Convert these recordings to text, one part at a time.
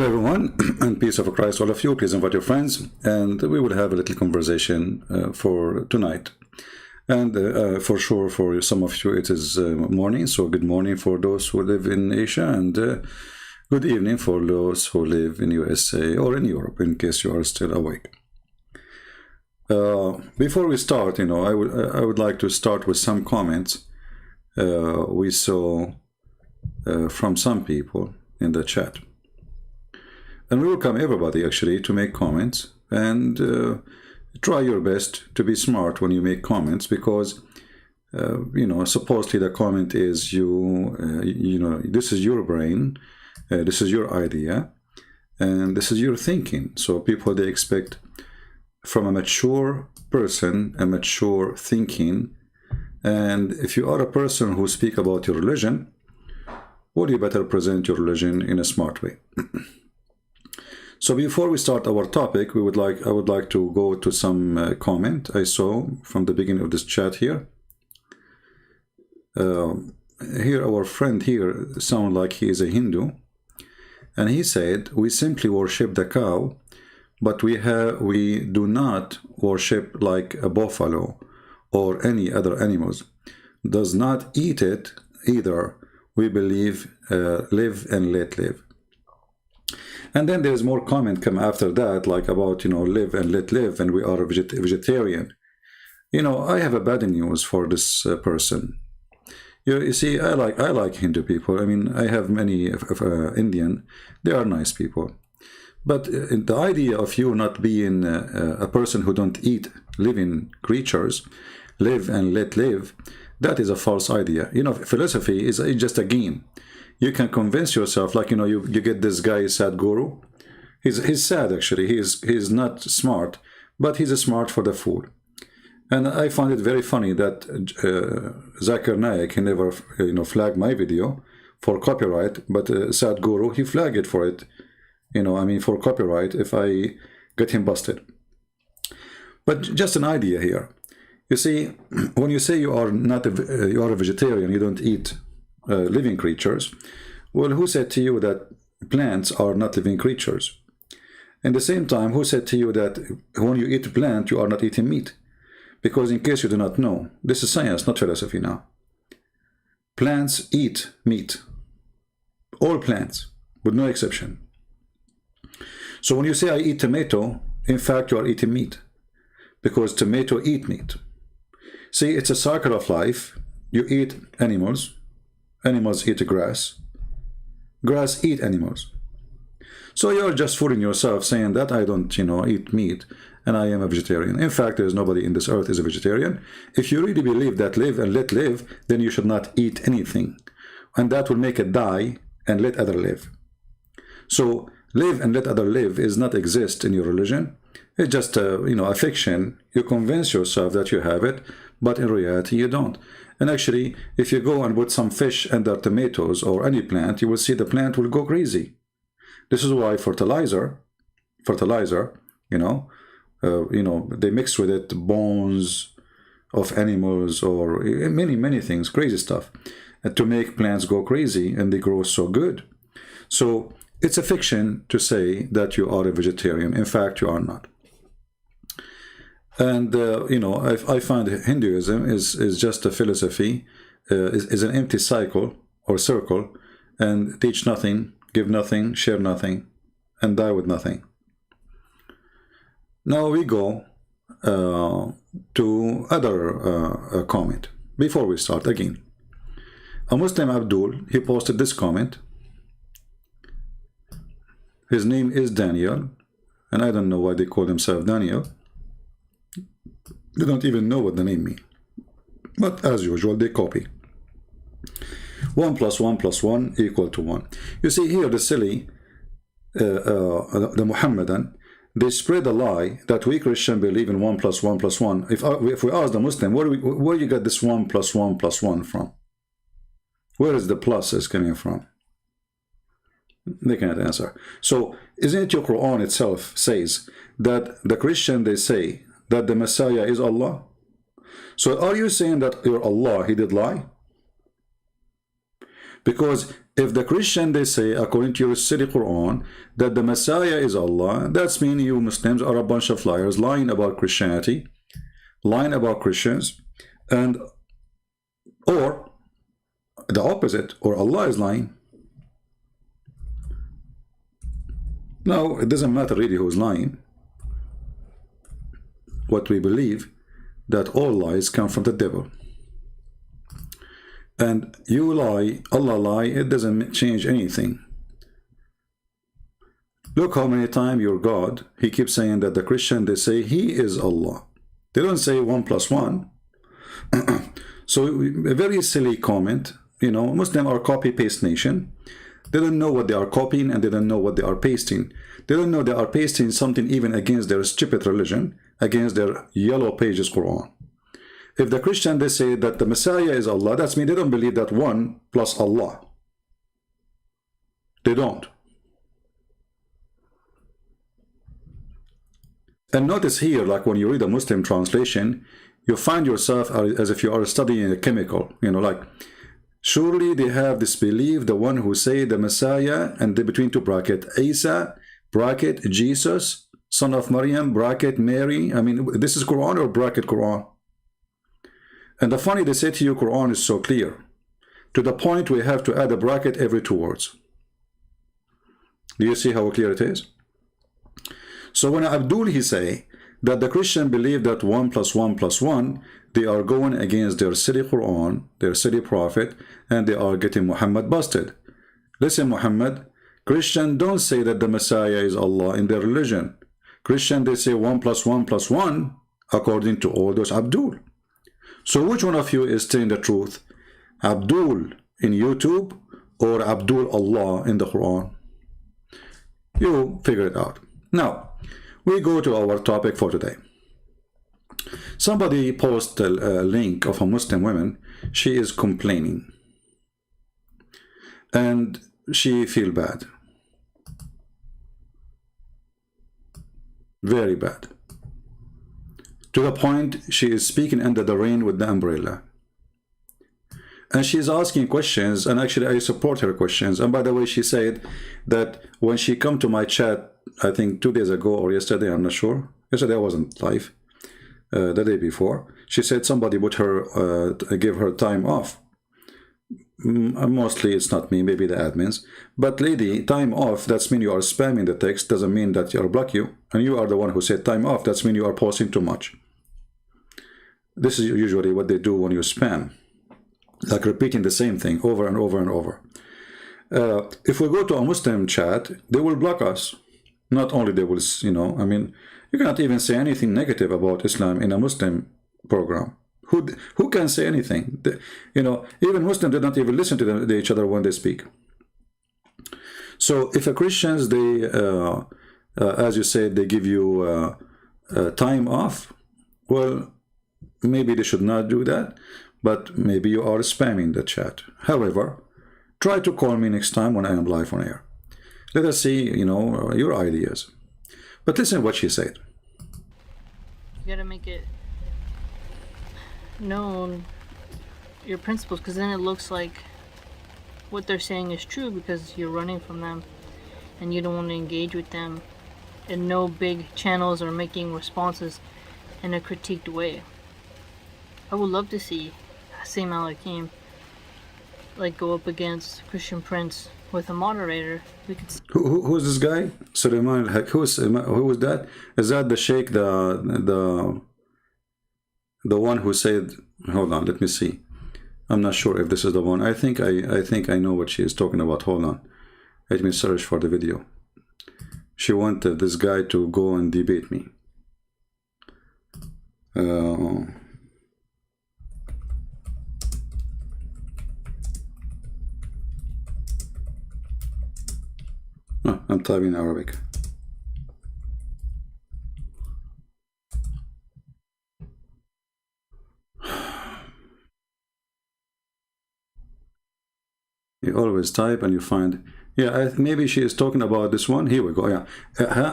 Hello everyone, and peace of Christ all of you. Please invite your friends, and we will have a little conversation for tonight. And for sure, for some of you, it is morning, so good morning for those who live in Asia, and good evening for those who live in USA or in Europe, in case you are still awake. Before we start, I would like to start with some comments we saw from some people in the chat. And we welcome everybody actually to make comments, and try your best to be smart when you make comments, because supposedly the comment is this is your brain, this is your idea, and this is your thinking. So people, they expect from a mature person a mature thinking. And if you are a person who speak about your religion, well, you better present your religion in a smart way. So before we start our topic, I would like to go to some comment I saw from the beginning of this chat here. Here, our friend here sounds like he is a Hindu, and he said, "We simply worship the cow, but we do not worship like a buffalo or any other animals. Does not eat it either. We believe live and let live." And then there's more comment come after that, like about, live and let live, and we are a vegetarian. I have a bad news for this person. You see, I like Hindu people. I mean, I have many Indian. They are nice people. But the idea of you not being a person who don't eat living creatures, live and let live, that is a false idea. Philosophy is just a game. You can convince yourself, like, you get this guy, Sadhguru. He's sad, actually. He's not smart, but he's smart for the fool. And I find it very funny that Zakir Naik, he never, flagged my video for copyright, but Sadhguru, he flagged it for it, for copyright if I get him busted. But just an idea here. You see, when you say you are a vegetarian, you don't eat living creatures. Well, who said to you that plants are not living creatures? At the same time, who said to you that when you eat plant, you are not eating meat? Because in case you do not know, this is science, not philosophy now. Plants eat meat. All plants, with no exception. So when you say I eat tomato, in fact, you are eating meat, because tomato eat meat. See, it's a cycle of life. You eat animals. Animals eat grass. Grass eat animals. So you're just fooling yourself saying that I don't, eat meat and I am a vegetarian. In fact, there's nobody in this earth is a vegetarian. If you really believe that live and let live, then you should not eat anything. And that will make it die and let other live. So live and let other live is not exist in your religion. It's just a fiction. You convince yourself that you have it, but in reality you don't. And actually, if you go and put some fish under tomatoes or any plant, you will see the plant will go crazy. This is why fertilizer, they mix with it bones of animals or many things, crazy stuff, to make plants go crazy, and they grow so good. So it's a fiction to say that you are a vegetarian. In fact, you are not. And, I find Hinduism is just a philosophy, is an empty cycle or circle, and teach nothing, give nothing, share nothing, and die with nothing. Now we go to other comment. Before we start again, a Muslim Abdul, he posted this comment. His name is Daniel, and I don't know why they call themselves Daniel. They don't even know what the name means. But as usual, they copy. 1 + 1 + 1 = 1. You see here, the silly, the Muhammadan, they spread a lie that we Christians believe in 1 + 1 + 1. If we ask the Muslim, where you get this 1 + 1 + 1 from? Where is the plus is coming from? They cannot answer. So, isn't it your Quran itself says that the Christian, they say that the Messiah is Allah? So are you saying that your Allah, he did lie? Because if the Christian, they say, according to your silly Quran, that the Messiah is Allah, that's mean you Muslims are a bunch of liars, lying about Christianity, lying about Christians, and or the opposite, or Allah is lying. No, it doesn't matter really who's lying. What we believe, that all lies come from the devil. And you lie, Allah lie, it doesn't change anything. Look how many times your God, he keeps saying that the Christian, they say he is Allah. They don't say 1 + 1. So a very silly comment. You know, Muslims are copy-paste nation. They don't know what they are copying, and they don't know what they are pasting. They don't know they are pasting something even against their stupid religion, against their yellow pages Quran. If the Christian, they say that the Messiah is Allah, that's mean they don't believe that 1 + Allah. They don't. And notice here, like when you read a Muslim translation, you find yourself as if you are studying a chemical, you know, like, surely they have this belief, the one who say the Messiah, and the between two bracket, Isa, bracket, Jesus, son of Maryam, bracket, Mary. I mean, this is Quran or bracket Quran? And the funny, they say to you, Quran is so clear, to the point we have to add a bracket every 2 words. Do you see how clear it is? So when Abdul, he say that the Christian believe that 1 + 1 + 1, they are going against their silly Quran, their silly prophet, and they are getting Muhammad busted. Listen, Muhammad, Christian don't say that the Messiah is Allah in their religion. Christian, they say 1 + 1 + 1, according to all those Abdul. So which one of you is telling the truth? Abdul in YouTube or Abdul Allah in the Quran? You figure it out. Now, we go to our topic for today. Somebody posted a link of a Muslim woman. She is complaining. And she feel bad. Very bad. To the point she is speaking under the rain with the umbrella. And she's asking questions, and actually I support her questions. And by the way, she said that when she come to my chat, I think 2 days ago or yesterday, I'm not sure. Yesterday I wasn't live. The day before, she said somebody put her, give her time off. Mostly it's not me, maybe the admins. But lady, time off, that's mean you are spamming the text, doesn't mean that you'll block you. And you are the one who said time off, that's mean you are posting too much. This is usually what they do when you spam. Like repeating the same thing over and over and over. If we go to a Muslim chat, they will block us. Not only they will, you know, I mean, you cannot even say anything negative about Islam in a Muslim program. Who can say anything? You know, even Muslims did not even listen to each other when they speak. So if a Christians, they, as you said, they give you time off, well, maybe they should not do that, but maybe you are spamming the chat. However, try to call me next time when I am live on air. Let us see, you know, your ideas. But listen what she said. You gotta make it known, your principles, because then it looks like what they're saying is true because you're running from them and you don't want to engage with them, and no big channels are making responses in a critiqued way. I would love to see Hassim Al-Hakim like go up against Christian Prince with a moderator. We could see. Who's this guy? Suleiman who was that? Is that the sheikh, the one who said, hold on, let me see. I'm not sure if this is the one. I think I know what she is talking about. Hold on. Let me search for the video. She wanted this guy to go and debate me. I'm typing Arabic. You always type and you find, yeah, maybe she is talking about this one. Here we go, yeah.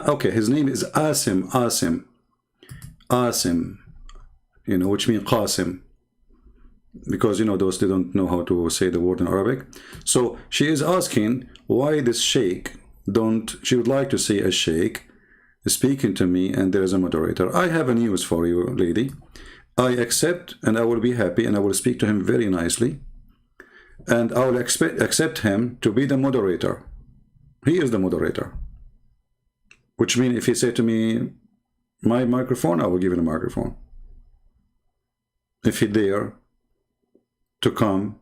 Okay, his name is Asim, you know, which means Qasim. because, you know, those, they don't know how to say the word in Arabic. So she is asking why this sheikh don't, she would like to see a sheikh speaking to me and there is a moderator. I have a news for you, lady. I accept and I will be happy and I will speak to him very nicely. And I will accept him to be the moderator. He is the moderator. Which means if he say to me, my microphone, I will give him a microphone. If he dare to come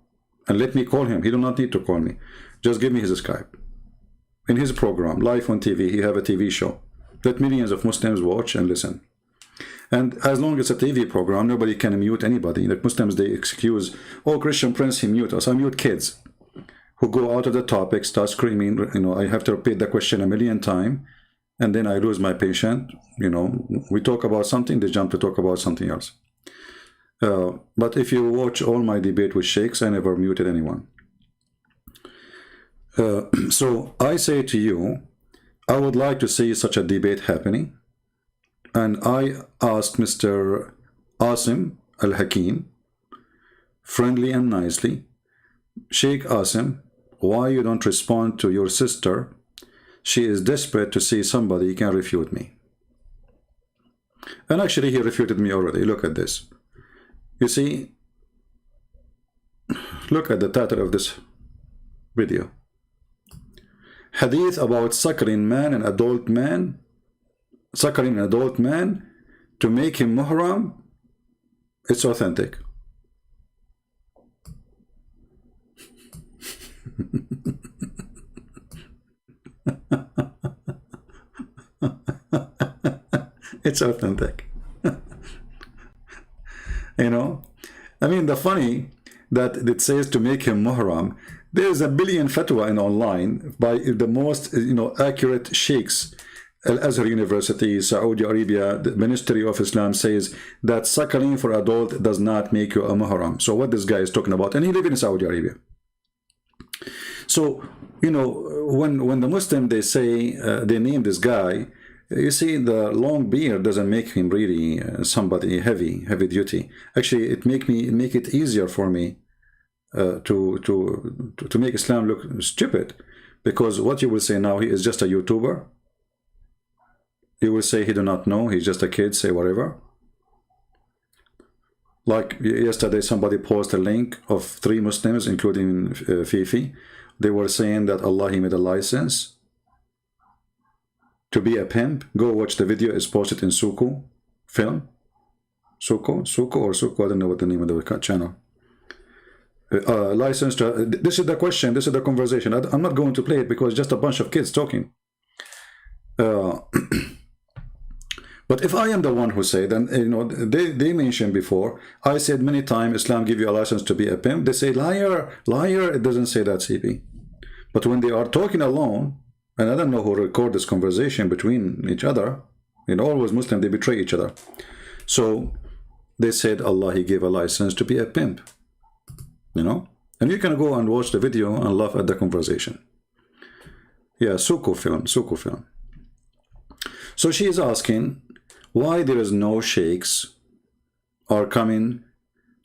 and let me call him, he do not need to call me. Just give me his Skype. In his program, live on TV, he have a TV show that millions of Muslims watch and listen. And as long as it's a TV program, nobody can mute anybody. Like Muslims, they excuse, oh, Christian Prince, he mute us. I mute kids who go out of the topic, start screaming, you know, I have to repeat the question a million times, and then I lose my patience. You know, we talk about something, they jump to talk about something else. But if you watch all my debate with sheikhs, I never muted anyone. So I say to you, I would like to see such a debate happening. And I asked Mr. Asim Al-Hakim, friendly and nicely, Sheikh Asim, why you don't respond to your sister? She is desperate to see somebody can refute me. And actually he refuted me already. Look at this. You see, look at the title of this video. Hadith about suckling man and adult man, suckling an adult man to make him muhram. It's authentic. It's authentic. You know, I mean, the funny that it says to make him muhram, there's a billion fatwa in online by the most, you know, accurate sheikhs. Al-Azhar University, Saudi Arabia, the Ministry of Islam says that suckling for adult does not make you a muhram. So what this guy is talking about, and he lives in Saudi Arabia. So, you know, when the Muslim, they say, they name this guy, you see, the long beard doesn't make him really somebody heavy duty. Actually, it make it easier for me to make Islam look stupid, because what you will say now, he is just a YouTuber. You will say he do not know, he's just a kid, say whatever. Like yesterday, somebody posted a link of 3 Muslims, including Fifi. They were saying that Allah, he made a license to be a pimp. Go watch the video, is posted in Suku film. Suku, I don't know what the name of the channel. License to, this is the question, this is the conversation. I'm not going to play it because it's just a bunch of kids talking. But if I am the one who said, and you know, they mentioned before, I said many times, Islam give you a license to be a pimp. They say, liar, liar. It doesn't say that, CP. But when they are talking alone, and I don't know who record this conversation between each other, in always Muslim, they betray each other. So they said, Allah, he gave a license to be a pimp. You know? And you can go and watch the video and laugh at the conversation. Yeah, Suku film. So she is asking why there is no sheikhs are coming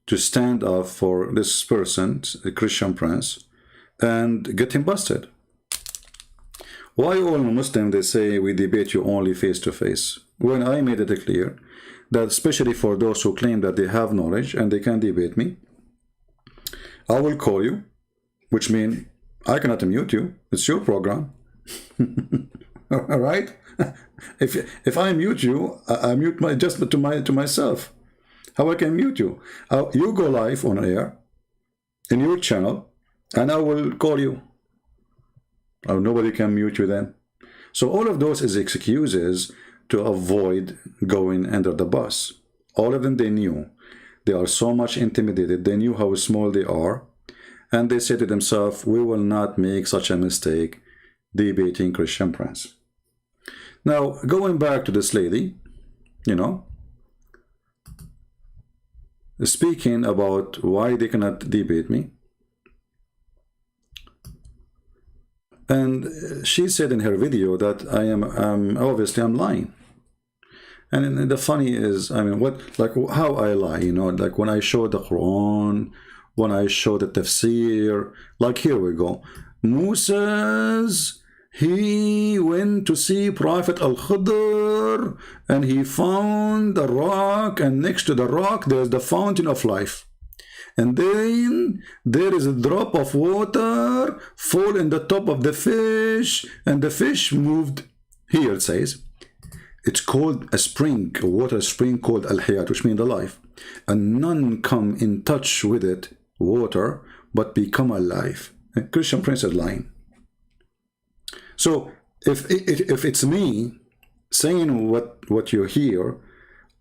to stand up for this person, the Christian Prince, and get him busted. Why all Muslims, they say we debate you only face to face, when I made it clear that especially for those who claim that they have knowledge and they can debate me, I will call you, which means I cannot mute you. It's your program. All right? If I mute you, I mute to myself. How I can mute you? You go live on air in your channel, and I will call you. Nobody can mute you then. So all of those is excuses to avoid going under the bus. All of them, they knew. They are so much intimidated. They knew how small they are. And they said to themselves, we will not make such a mistake debating Christian Prince. Now, going back to this lady, you know, speaking about why they cannot debate me. And she said in her video that I'm obviously lying. And the funny is, I mean, what, like, how I lie, you know, like when I show the Quran, when I show the tafsir, like here we go. Moses, he went to see Prophet Al-Khidr, and he found a rock, and next to the rock there's the fountain of life. And then there is a drop of water fall in the top of the fish, and the fish moved. Here it says, it's called a spring, a water spring called Al-Hayat, which means the life. And none come in touch with it, water, but become alive. A Christian prince is lying. So if it's me saying what you hear,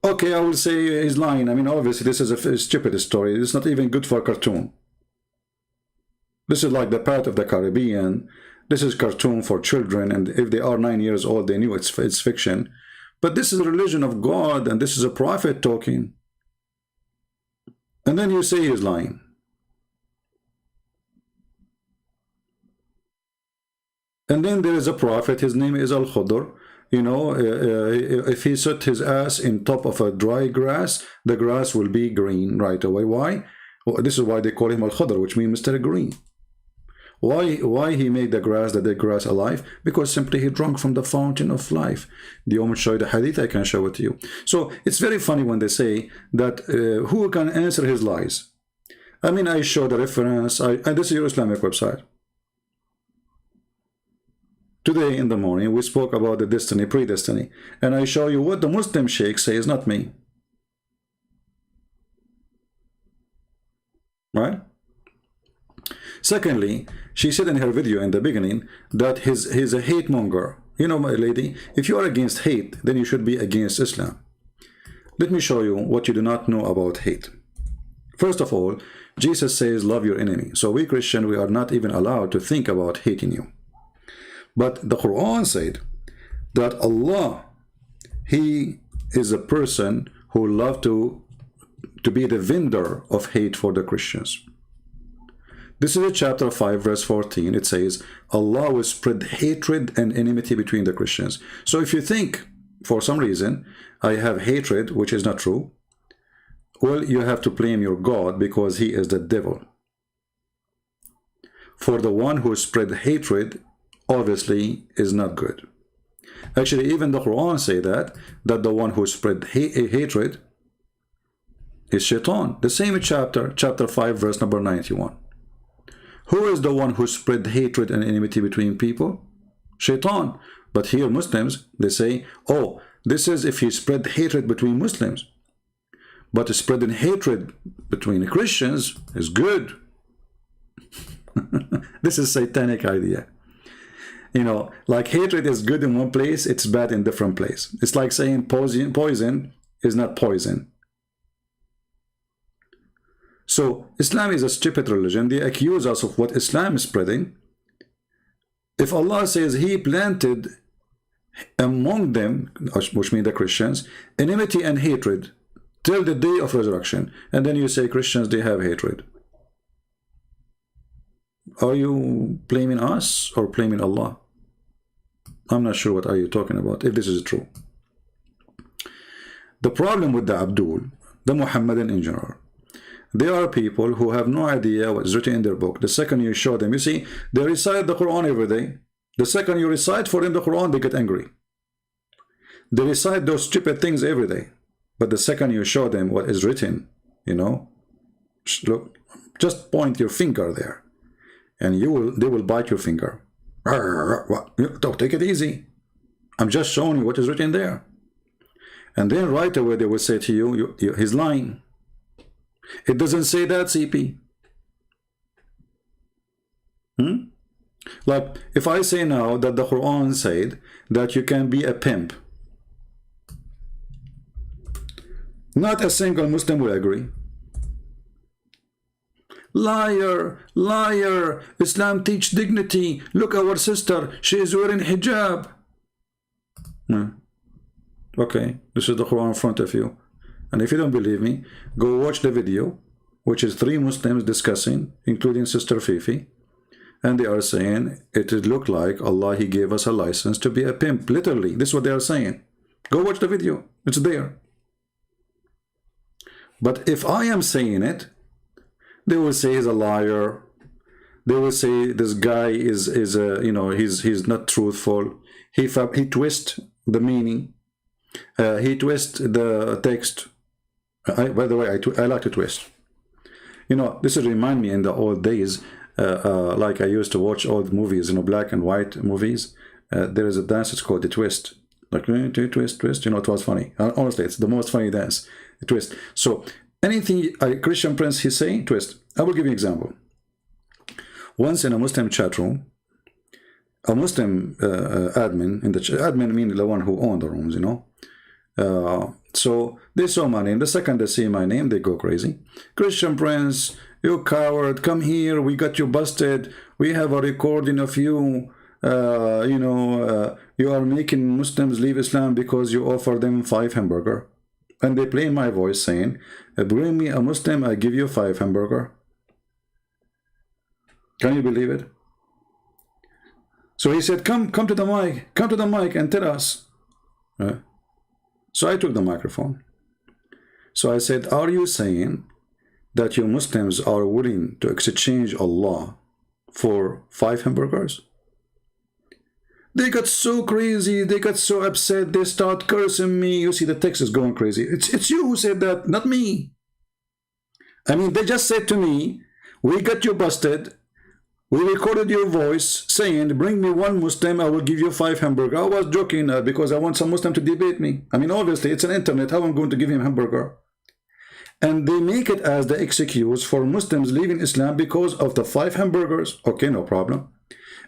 okay, I will say he's lying. I mean, obviously this is a stupid story. It's not even good for a cartoon. This is like the Pirate of the Caribbean. This is cartoon for children, and if they are 9 years old, they knew it's fiction. But this is a religion of God, and this is a prophet talking. And then you say he's lying. And then there is a prophet, his name is Al-Khidr. You know, if he set his ass in top of a dry grass, the grass will be green right away. Why? Well, this is why they call him Al-Khidr, which means Mr. Green. Why he made the dead grass alive? Because simply he drank from the fountain of life. Do you want me to show you the hadith? I can show it to you. So it's very funny when they say that who can answer his lies? I mean, I show the reference. And this is your Islamic website. Today in the morning we spoke about the destiny, predestiny, and I show you what the Muslim sheikh says, not me. Right? Secondly, she said in her video in the beginning that he's a hate monger. You know, my lady, if you are against hate, then you should be against Islam. Let me show you what you do not know about hate. First of all, Jesus says love your enemy. So we Christians, we are not even allowed to think about hating you. But the Quran said that Allah, he is a person who loves to be the vendor of hate for the Christians. This is chapter 5 verse 14. It says Allah will spread hatred and enmity between the Christians. So if you think for some reason I have hatred, which is not true, well, you have to blame your God, because he is the devil. For the one who spread hatred obviously is not good. Actually, even the Quran say that the one who spread hatred is Shaitan. The same chapter 5 verse number 91. Who is the one who spread hatred and enmity between people? Shaitan. But here Muslims, they say, oh, this is if he spread hatred between Muslims. But spreading hatred between Christians is good. This is satanic idea. You know, like hatred is good in one place, it's bad in different place. It's like saying poison is not poison. So Islam is a stupid religion. They accuse us of what Islam is spreading. If Allah says he planted among them, which means the Christians, enmity and hatred till the day of resurrection, and then you say Christians, they have hatred. Are you blaming us or blaming Allah? I'm not sure what are you talking about, if this is true. The problem with the Abdul, the Muhammadan in general, they are people who have no idea what is written in their book. The second you show them, you see, they recite the Quran every day. The second you recite for them the Quran, they get angry. They recite those stupid things every day. But the second you show them what is written, you know, look, just point your finger there, and they will bite your finger. Don't take it easy. I'm just showing you what is written there. And then right away they will say to you, he's lying. It doesn't say that, CP. Like if I say now that the Quran said that you can be a pimp, not a single Muslim will agree. Liar, liar, Islam teach dignity. Look, our sister, she is wearing hijab. Okay, this is the Quran in front of you. And if you don't believe me, go watch the video, which is 3 Muslims discussing, including Sister Fifi. And they are saying, it look like Allah, he gave us a license to be a pimp. Literally, this is what they are saying. Go watch the video. It's there. But if I am saying it, they will say he's a liar. They will say this guy is you know, he's not truthful. He twists the meaning. He twists the text. By the way, I like to twist. You know, this will remind me in the old days, like I used to watch old movies, you know, black and white movies. There is a dance, it's called the twist. Like, twist, twist, you know, it was funny. Honestly, it's the most funny dance, the twist. So, anything a Christian prince he say, twist. I will give you an example. Once in a Muslim chat room, a Muslim admin, in the admin meaning the one who owned the rooms, you know. So they saw my name. The second they see my name, they go crazy. Christian prince, you coward, come here, we got you busted. We have a recording of you. You know, you are making Muslims leave Islam because you offer them 5 hamburger. And they play my voice saying, bring me a Muslim, I give you 5 hamburger. Can you believe it? So he said, come to the mic and tell us. So I took the microphone. So I said, are you saying that you Muslims are willing to exchange Allah for 5 hamburgers? They got so crazy, they got so upset, they start cursing me. You see, the text is going crazy. It's you who said that, not me. I mean, they just said to me, we got you busted. We recorded your voice saying, bring me 1 Muslim, I will give you 5 hamburger. I was joking because I want some Muslim to debate me. I mean, obviously, it's an internet. How am I going to give him hamburger? And they make it as the excuse for Muslims leaving Islam because of the 5 hamburgers. Okay, no problem.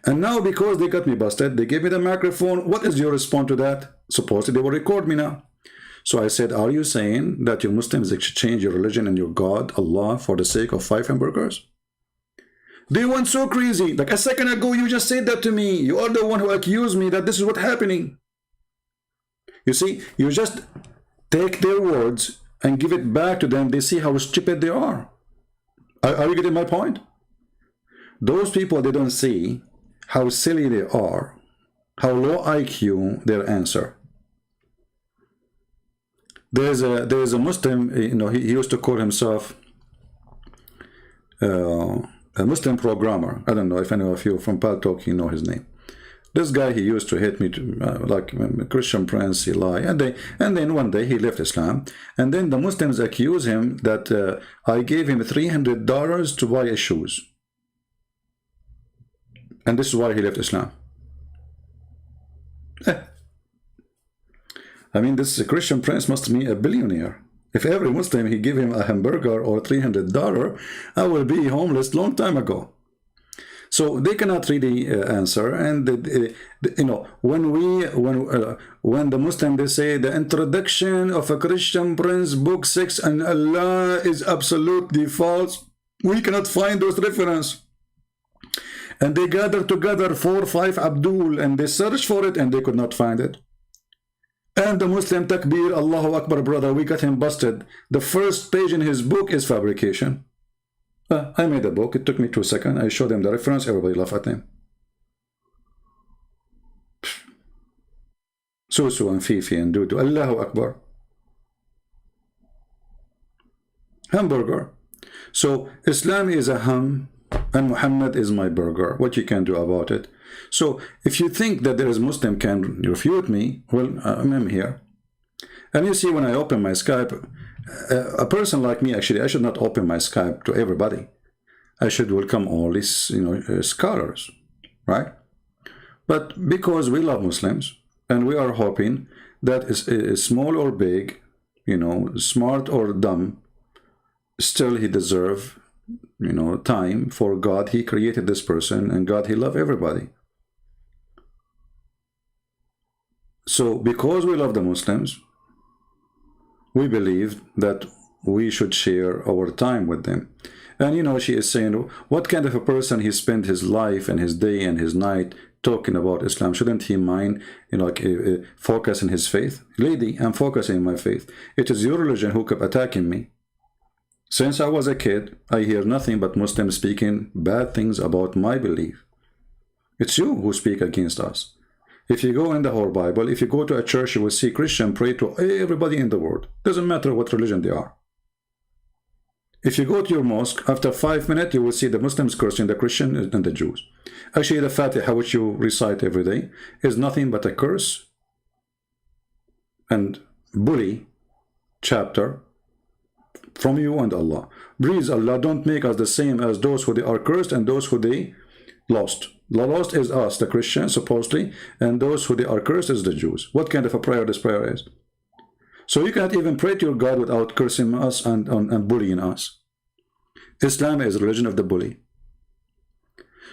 And now because they got me busted, they gave me the microphone. What is your response to that? Supposedly they will record me now. So I said, are you saying that you Muslims exchange your religion and your God, Allah, for the sake of 5 hamburgers? They went so crazy. Like a second ago, you just said that to me. You are the one who accused me that this is what's happening. You see, you just take their words and give it back to them. They see how stupid they are. Are you getting my point? Those people, they don't see how silly they are, how low IQ their answer. There's a Muslim, you know, he used to call himself a Muslim programmer. I don't know if any of you from Paltalk, you know his name. This guy, he used to hate me to, like Christian prince, he lie. And then one day he left Islam. And then the Muslims accuse him that I gave him $300 to buy his shoes. And this is why he left Islam. I mean, this Christian prince must be a billionaire. If every Muslim, he give him a hamburger or $300, I will be homeless long time ago. So they cannot really answer. And you know, when the Muslim, they say the introduction of a Christian prince, book 6, and Allah is absolutely false, we cannot find those references. And they gathered together 4 or 5 Abdul, and they searched for it, and they could not find it. And the Muslim Takbir, Allahu Akbar, brother, we got him busted. The first page in his book is fabrication. I made a book. It took me 2 seconds. I showed them the reference. Everybody laughed at him. Susu and Fifi and Dudu. Allahu Akbar. Hamburger. So Islam is a ham, and Muhammad is my burger. What you can do about it? So if you think that there is Muslim can refute me, well, I'm here. And you see, when I open my Skype, a person like me, actually, I should not open my Skype to everybody. I should welcome all these, you know, scholars, right? But because we love Muslims, and we are hoping that is small or big, you know, smart or dumb, still he deserve, you know, time for God. He created this person, and God, he love everybody. So because we love the Muslims, we believe that we should share our time with them. And you know, she is saying, what kind of a person he spent his life and his day and his night talking about Islam? Shouldn't he mind, you know, like focus in his faith? Lady, I'm focusing in my faith. It is your religion who kept attacking me. Since I was a kid, I hear nothing but Muslims speaking bad things about my belief. It's you who speak against us. If you go in the whole Bible, if you go to a church, you will see Christian pray to everybody in the world. Doesn't matter what religion they are. If you go to your mosque, after 5 minutes, you will see the Muslims cursing the Christian and the Jews. Actually, the Fatiha, which you recite every day, is nothing but a curse and bully chapter from you and Allah. Please, Allah, don't make us the same as those who they are cursed and those who they lost. The lost is us, the Christians, supposedly, and those who they are cursed is the Jews. What kind of a prayer this prayer is? So you can't even pray to your God without cursing us and bullying us. Islam is the religion of the bully.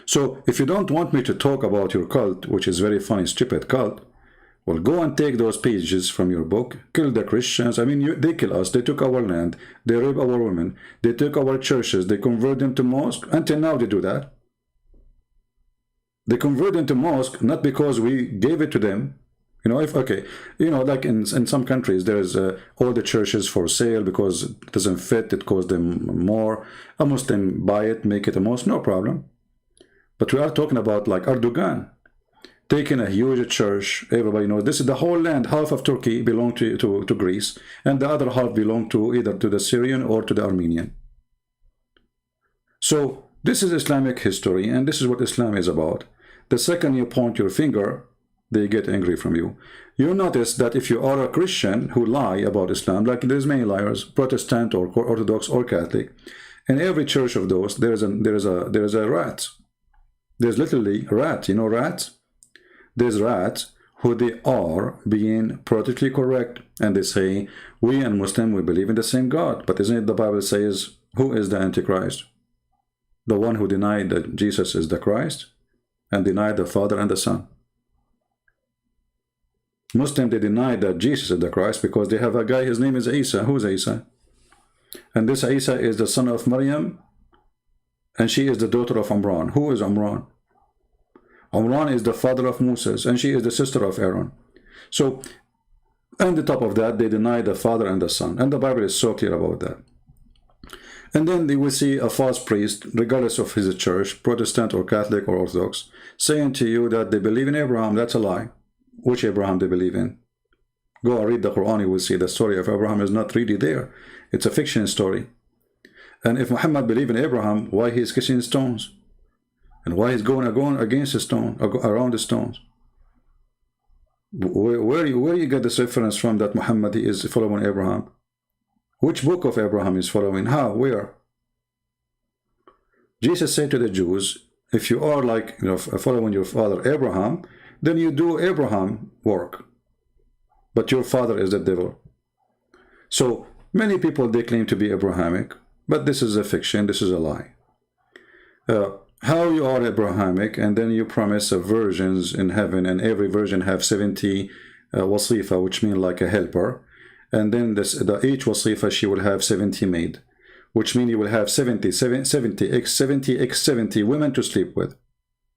So if you don't want me to talk about your cult, which is very funny, stupid cult, well, go and take those pages from your book, kill the Christians. I mean, they kill us, they took our land, they rape our women, they took our churches, they convert them to mosque. Until now they do that. They convert them to mosque not because we gave it to them. You know, if, okay, you know, like in some countries, there's all the churches for sale because it doesn't fit, it costs them more. A Muslim buy it, make it a mosque, no problem. But we are talking about like Erdogan, taking a huge church. Everybody knows this is the whole land. Half of Turkey belonged to Greece, and the other half belonged to either to the Syrian or to the Armenian. So this is Islamic history, and this is what Islam is about. The second you point your finger, they get angry from you. You notice that if you are a Christian who lie about Islam, like there's many liars, Protestant or Orthodox or Catholic, in every church of those there is a rat. There's literally rat. You know rats? There's rats who they are being politically correct, and they say we and Muslim we believe in the same God. But isn't it the Bible says who is the Antichrist? The one who denied that Jesus is the Christ and denied the Father and the Son. Muslim, they deny that Jesus is the Christ because they have a guy, his name is Isa. Who is Isa? And this Isa is the son of Maryam, and she is the daughter of Imran. Who is Imran? Imran is the father of Moses, and she is the sister of Aaron. So, on the top of that, they deny the Father and the Son. And the Bible is so clear about that. And then they will see a false priest, regardless of his church, Protestant or Catholic or Orthodox, saying to you that they believe in Abraham. That's a lie. Which Abraham they believe in? Go and read the Quran, you will see the story of Abraham is not really there. It's a fiction story. And if Muhammad believed in Abraham, why he is kissing stones? And why he's going against the stone, around the stones? Where you get this reference from that Muhammad is following Abraham? Which book of Abraham is following? How? Where? Jesus said to the Jews, if you are like, you know, following your father Abraham, then you do Abraham work. But your father is the devil. So many people, they claim to be Abrahamic, but this is a fiction, this is a lie. How you are Abrahamic, and then you promise virgins in heaven, and every virgin have 70 wasifa, which mean like a helper. And then each wasifa, she will have 70 maid, which means you will have 70 women to sleep with.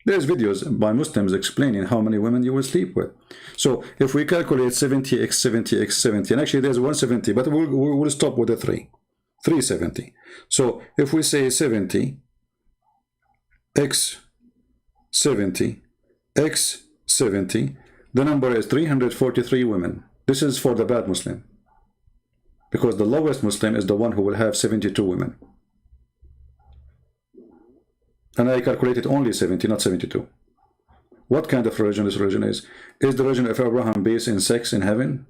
There's videos by Muslims explaining how many women you will sleep with. So if we calculate 70 x 70 x 70, and actually there's 170, but we'll stop with the 370. So if we say 70 x 70 x 70, the number is 343 women. This is for the bad Muslim, because the lowest Muslim is the one who will have 72 women. And I calculated only 70, not 72. What kind of religion this religion is? Is the religion of Abraham based in sex in heaven?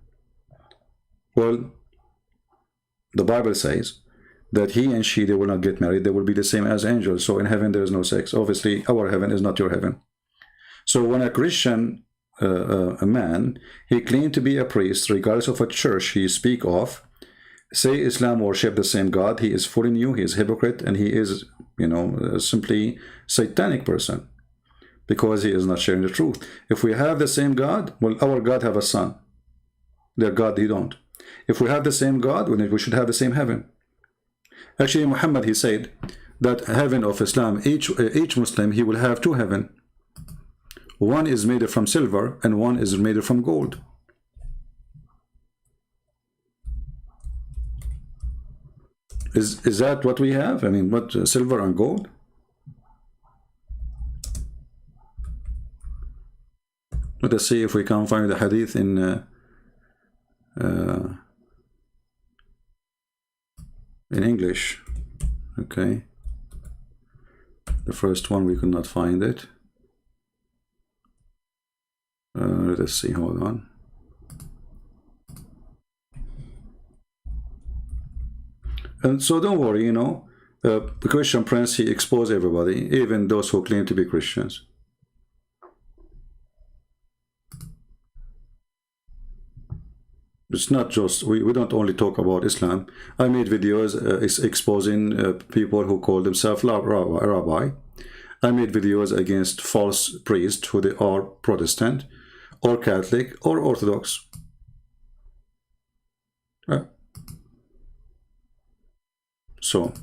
Well, the Bible says that he and she, they will not get married. They will be the same as angels. So in heaven, there is no sex. Obviously, our heaven is not your heaven. So when a Christian a man, he claimed to be a priest, regardless of what church he speak of, say Islam worship the same God, he is fooling you, he is hypocrite, and he is, you know, simply satanic person, because he is not sharing the truth. If we have the same God, well, our God have a son. Their God, they don't. If we have the same God, well, we should have the same heaven. Actually, Muhammad, he said that heaven of Islam, each Muslim, he will have two heaven. One is made from silver, and one is made from gold. Is that what we have? I mean, what, silver and gold? Let us see if we can find the hadith in English. Okay. The first one we could not find it. Let us see, hold on. And so don't worry, you know, the Christian Prince, he exposed everybody, even those who claim to be Christians. It's not just, we don't only talk about Islam. I made videos exposing people who call themselves rabbi. I made videos against false priests who they are Protestant or Catholic or Orthodox. So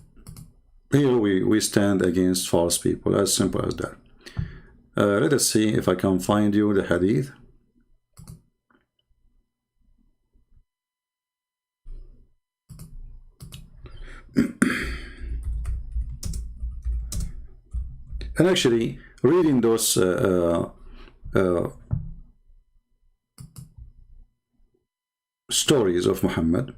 here we stand against false people, as simple as that. Let us see if I can find you the hadith. And actually, reading those stories of Muhammad,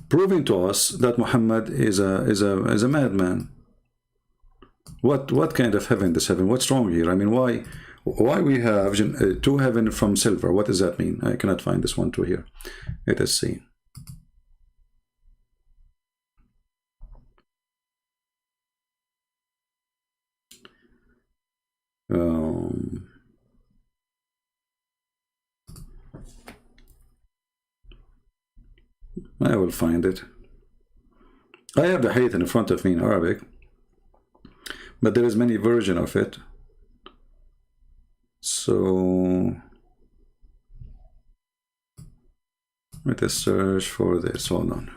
proving to us that Muhammad is a madman. What kind of heaven? This heaven? What's wrong here? I mean, why we have two heaven from silver? What does that mean? I cannot find this one too here. Let us see. I will find it. I have the hadith in front of me in Arabic, but there is many versions of it. So let us search for this. Hold on.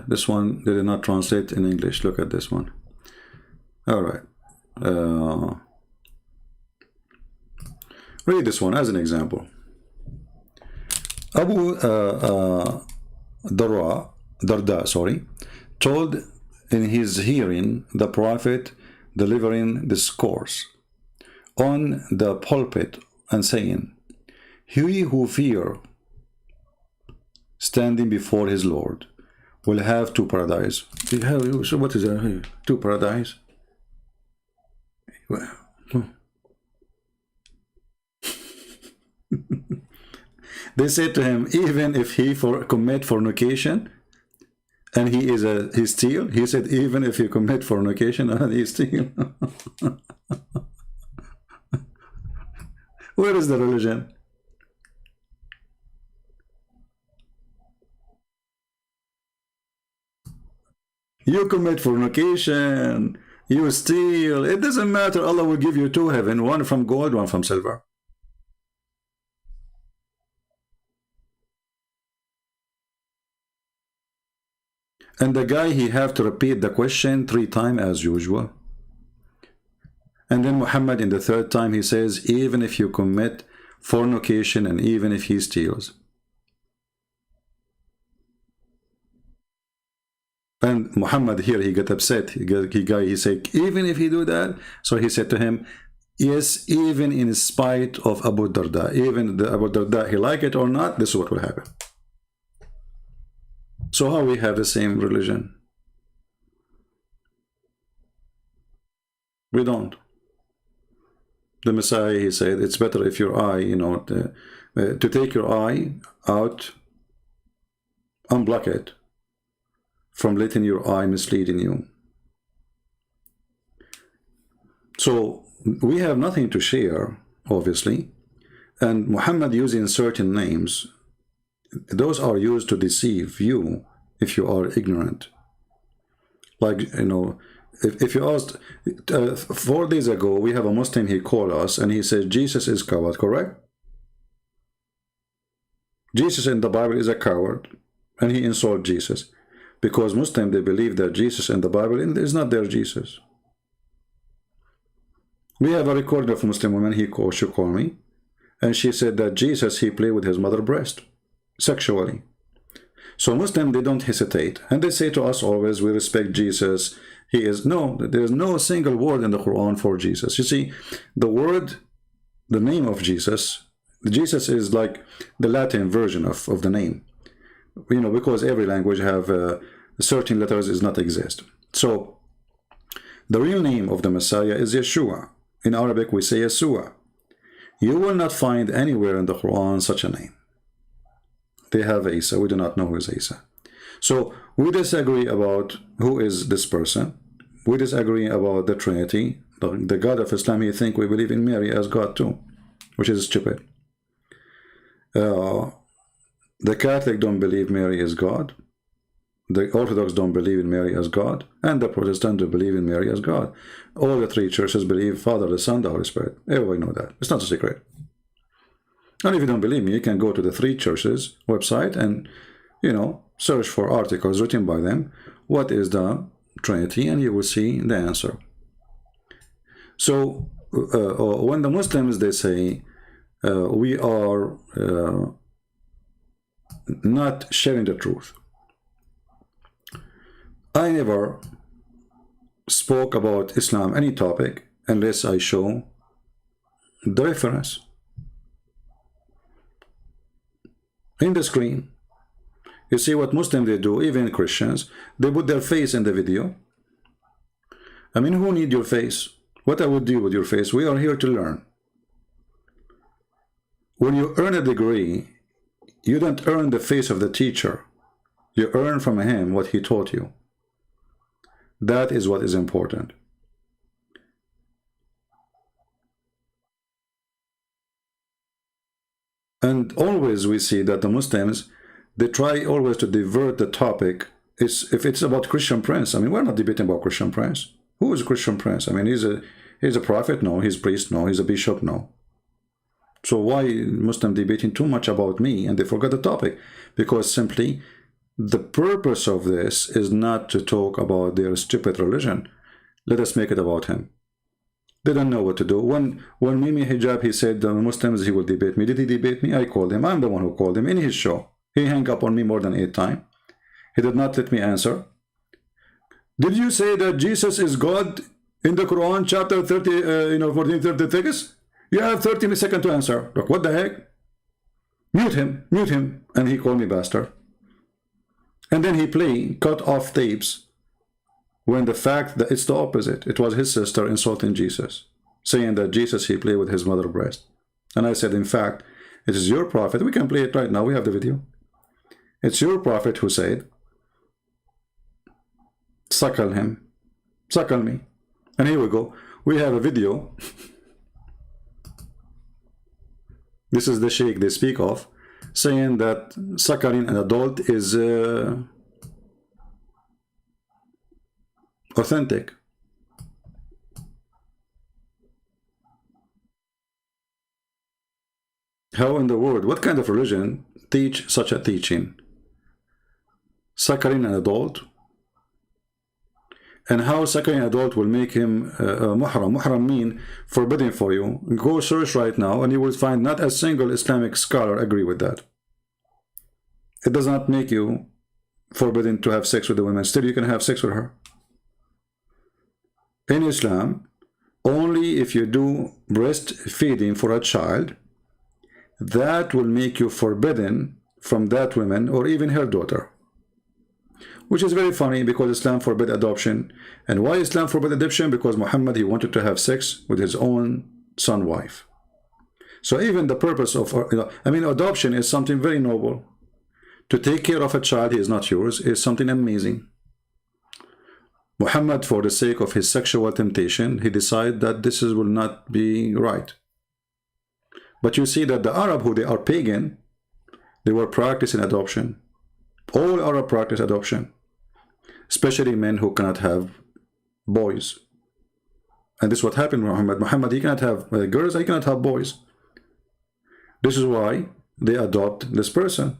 This one they did not translate in English. Look at this one. All right. Read this one as an example. Abu Darda, told in his hearing the Prophet delivering discourse on the pulpit and saying, "He who fear standing before his Lord will have two paradise." So what is that? Two paradise? Well, they said to him, even if he commit fornication and he steal, he said, even if you commit fornication and he steal. Where is the religion? You commit fornication, you steal, it doesn't matter. Allah will give you two heaven, one from gold, one from silver. And the guy, he have to repeat the question 3 times as usual. And then Muhammad in the 3rd time, he says, even if you commit fornication and even if he steals. And Muhammad here, he got upset. He said, even if he do that? So he said to him, yes, even in spite of Abu Darda, even the Abu Darda, he like it or not, this is what will happen. So how we have the same religion? We don't. The Messiah, he said, it's better if your eye, you know, to take your eye out, unblock it from letting your eye misleading you. So we have nothing to share, obviously, and Muhammad using certain names, those are used to deceive you if you are ignorant. Like, you know, if you asked, 4 days ago, we have a Muslim, he called us and he said, Jesus is coward, correct? Jesus in the Bible is a coward, and he insulted Jesus. Because Muslims, they believe that Jesus in the Bible is not their Jesus. We have a recording of a Muslim woman, she called me, and she said that Jesus, he played with his mother's breast sexually. So Muslims, they don't hesitate. And they say to us always, we respect Jesus. He is, no, there's no single word in the Quran for Jesus. You see, the word, the name of Jesus, Jesus is like the Latin version of the name. You know, because every language have certain letters does not exist. So the real name of the Messiah is Yeshua. In Arabic, we say Yeshua. You will not find anywhere in the Quran such a name. They have Isa. We do not know who is Isa. So we disagree about who is this person. We disagree about the Trinity. The God of Islam, you think we believe in Mary as God too, which is stupid. The Catholic don't believe Mary is God. The Orthodox don't believe in Mary as God. And the Protestant don't believe in Mary as God. All the three churches believe Father, the Son, the Holy Spirit. Everybody know that. It's not a secret. And if you don't believe me, you can go to the three churches website and, you know, search for articles written by them. What is the Trinity? And you will see the answer. So when the Muslims, they say we are not sharing the truth. I never spoke about Islam, any topic, unless I show the reference in the screen. You see what Muslims they do, even Christians, they put their face in the video. I mean, who need your face? What I would do with your face? We are here to learn. When you earn a degree, you don't earn the face of the teacher. You earn from him what he taught you. That is what is important. And always we see that the Muslims, they try always to divert the topic. If it's about Christian Prince, I mean, we're not debating about Christian Prince. Who is Christian Prince? I mean, he's a prophet? No. He's a priest? No. He's a bishop? No. So why Muslim debating too much about me and they forgot the topic? Because simply the purpose of this is not to talk about their stupid religion. Let us make it about him. They don't know what to do. When Mimi Hijab, he said the Muslims, he will debate me. Did he debate me? I called him. I'm the one who called him in his show. He hung up on me more than 8 times. He did not let me answer. Did you say that Jesus is God in the Quran, chapter 30, 1436? You have 30 seconds to answer. Look, what the heck? Mute him. And he called me bastard. And then he cut off tapes when the fact that it's the opposite. It was his sister insulting Jesus, saying that Jesus, he played with his mother's breast. And I said, in fact, it is your prophet. We can play it right now. We have the video. It's your prophet who said, suckle him, suckle me. And here we go. We have a video. This is the sheikh they speak of, saying that suckling an adult is authentic. How in the world, what kind of religion teach such a teaching? Suckling an adult? And how suckling an adult will make him muhram. Muhram mean forbidden for you. Go search right now and you will find not a single Islamic scholar agree with that. It does not make you forbidden to have sex with the women. Still, you can have sex with her. In Islam, only if you do breastfeeding for a child, that will make you forbidden from that woman or even her daughter. Which is very funny because Islam forbid adoption. And why Islam forbid adoption? Because Muhammad, he wanted to have sex with his own son wife. So even the purpose of, adoption is something very noble. To take care of a child, he is not yours, is something amazing. Muhammad, for the sake of his sexual temptation, he decided that this will not be right. But you see that the Arab, who they are pagan, they were practicing adoption. All Arab practice adoption. Especially men who cannot have boys. And this is what happened with Muhammad. Muhammad, he cannot have girls, he cannot have boys. This is why they adopt this person.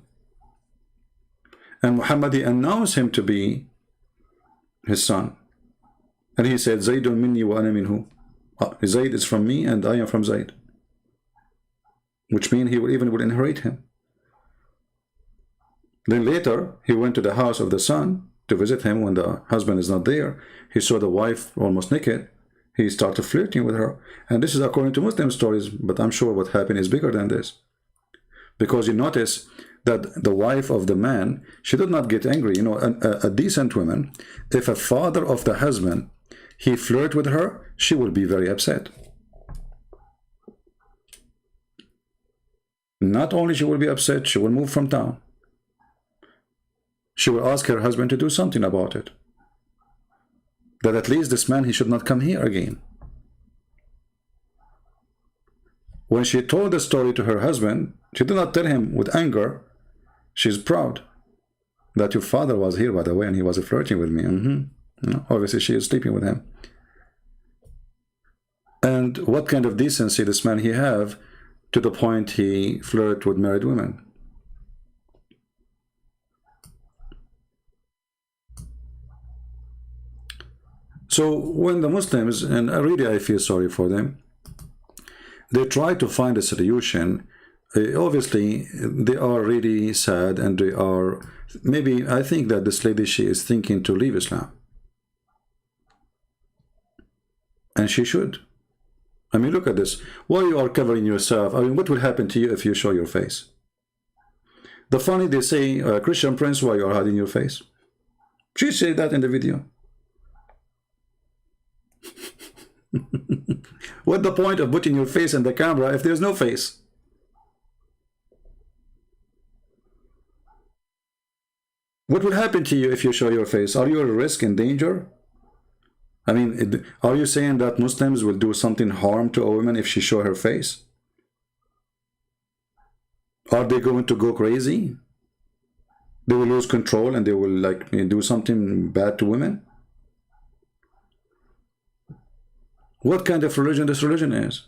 And Muhammad, he announced him to be his son. And he said, Zaydun minni wa ana minhu. Zayd is from me and I am from Zayd. Which means he will inherit him. Then later, he went to the house of the son to visit him when the husband is not there. He saw the wife almost naked. He started flirting with her. And this is according to Muslim stories, but I'm sure what happened is bigger than this. Because you notice that the wife of the man, she did not get angry. You know, a decent woman, if a father of the husband, he flirt with her, she will be very upset. Not only she will be upset, she will move from town. She will ask her husband to do something about it. That at least this man, he should not come here again. When she told the story to her husband, she did not tell him with anger. She's proud that your father was here, by the way, and he was flirting with me. No, obviously, she is sleeping with him. And what kind of decency this man he have to the point he flirt with married women? So when the Muslims, and really I feel sorry for them, they try to find a solution. Obviously, they are really sad, and they are, maybe, I think that this lady, she is thinking to leave Islam. And she should. I mean, look at this. Why you are covering yourself? I mean, what will happen to you if you show your face? The funny, they say, Christian Prince, why you are hiding your face? She said that in the video. What's the point of putting your face in the camera if there's no face? What will happen to you if you show your face? Are you at risk and danger? I mean, are you saying that Muslims will do something harm to a woman if she show her face? Are they going to go crazy? They will lose control and they will like do something bad to women? What kind of religion this religion is?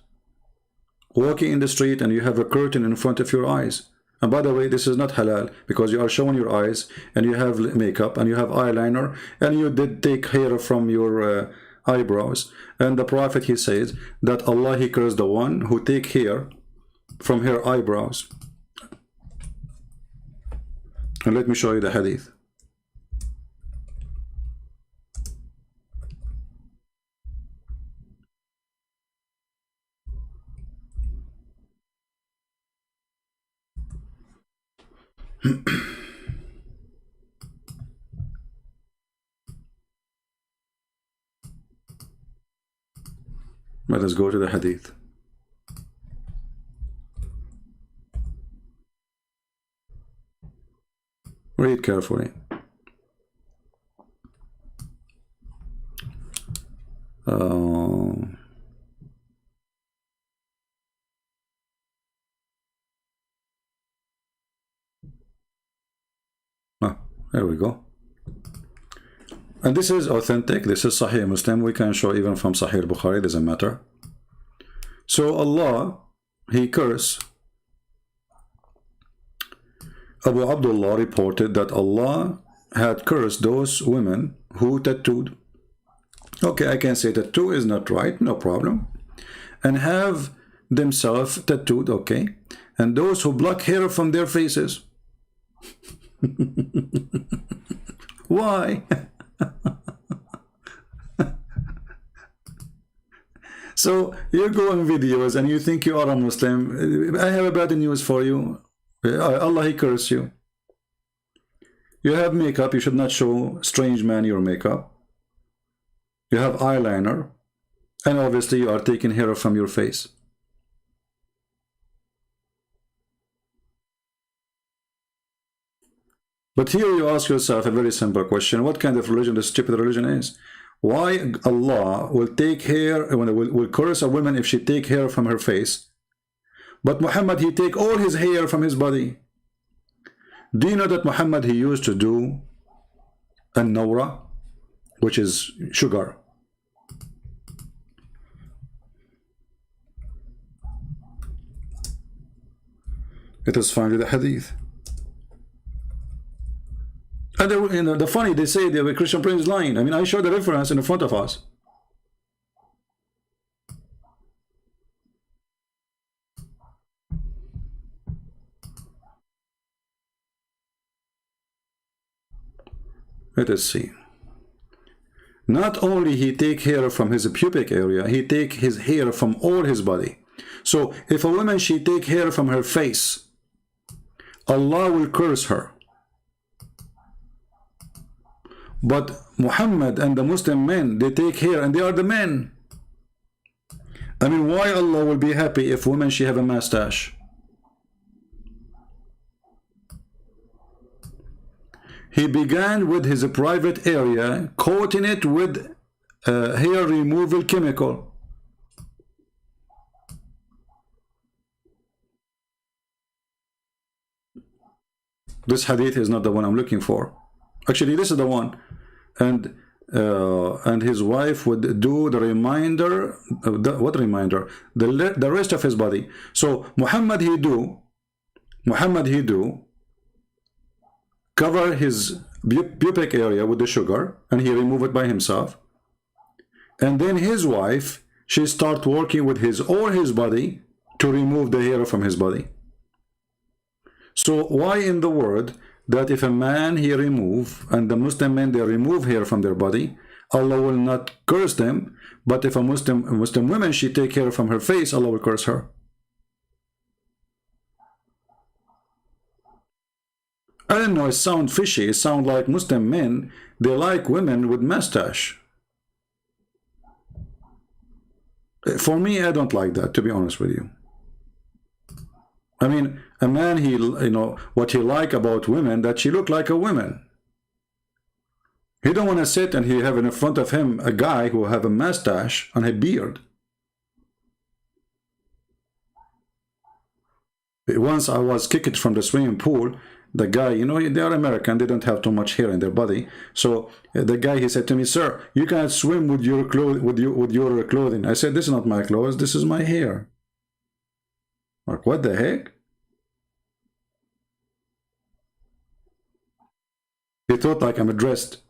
Walking in the street and you have a curtain in front of your eyes. And by the way, this is not halal because you are showing your eyes and you have makeup and you have eyeliner and you did take hair from your eyebrows. And the Prophet, he says that Allah, he cursed the one who take hair from her eyebrows. And let me show you the hadith. Let us go to the hadith. Read carefully. There we go. And this is authentic. This is Sahih Muslim. We can show even from Sahih Bukhari. Doesn't matter. So Allah, he cursed. Abu Abdullah reported that Allah had cursed those women who tattooed. Okay, I can say tattoo is not right, no problem. And have themselves tattooed, okay. And those who block hair from their faces. Why? So you go on videos and you think you are a Muslim. I have a bad news for you. Allah, he curse you. You have makeup. You should not show strange man your makeup. You have eyeliner. And obviously you are taking hair from your face. But here you ask yourself a very simple question. What kind of religion this stupid religion is? Why Allah will take hair, will curse a woman if she take hair from her face, but Muhammad, he take all his hair from his body? Do you know that Muhammad, he used to do an nawra, which is sugar? It is found in the hadith. And the funny, they say the Christian Prince is lying. I mean, I show the reference in front of us. Let us see. Not only he take hair from his pubic area, he take his hair from all his body. So if a woman, she take hair from her face, Allah will curse her. But Muhammad and the Muslim men, they take hair and they are the men. I mean, why Allah will be happy if women, she have a mustache? He began with his private area, coating it with hair removal chemical. This hadith is not the one I'm looking for. Actually, this is the one. And his wife would do the reminder. What reminder? The rest of his body. So Muhammad he do cover his pubic area with the sugar, and he remove it by himself. And then his wife, she start working with all his body to remove the hair from his body. So why in the world that if a man he remove, and the Muslim men they remove hair from their body, Allah will not curse them, but if a Muslim woman she take hair from her face, Allah will curse her? I don't know, it sounds fishy. It sounds like Muslim men, they like women with mustache. For me, I don't like that, to be honest with you. I mean, a man, he, you know, what he like about women, that she look like a woman. He don't want to sit and he have in front of him a guy who have a mustache and a beard. Once I was kicked from the swimming pool. The guy, you know, they are American, they don't have too much hair in their body. So the guy, he said to me, "Sir, you can't swim with your clothing." I said, "This is not my clothes, this is my hair." Like, what the heck? He thought like I'm dressed.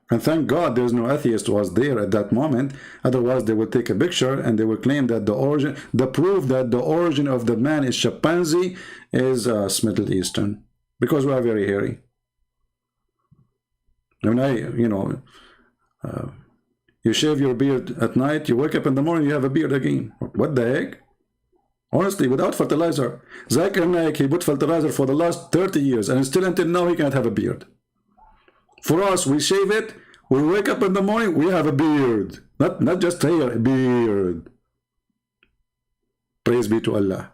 And thank God there's no atheist was there at that moment. Otherwise they would take a picture and they would claim that the proof that the origin of the man is chimpanzee is Middle Eastern. Because we are very hairy. I mean, you know, you shave your beard at night, you wake up in the morning, you have a beard again. What the heck? Honestly, without fertilizer. Zakir Naik, he put fertilizer for the last 30 years, and still until now he can't have a beard. For us, we shave it, we wake up in the morning, we have a beard. Not just hair, a beard. Praise be to Allah.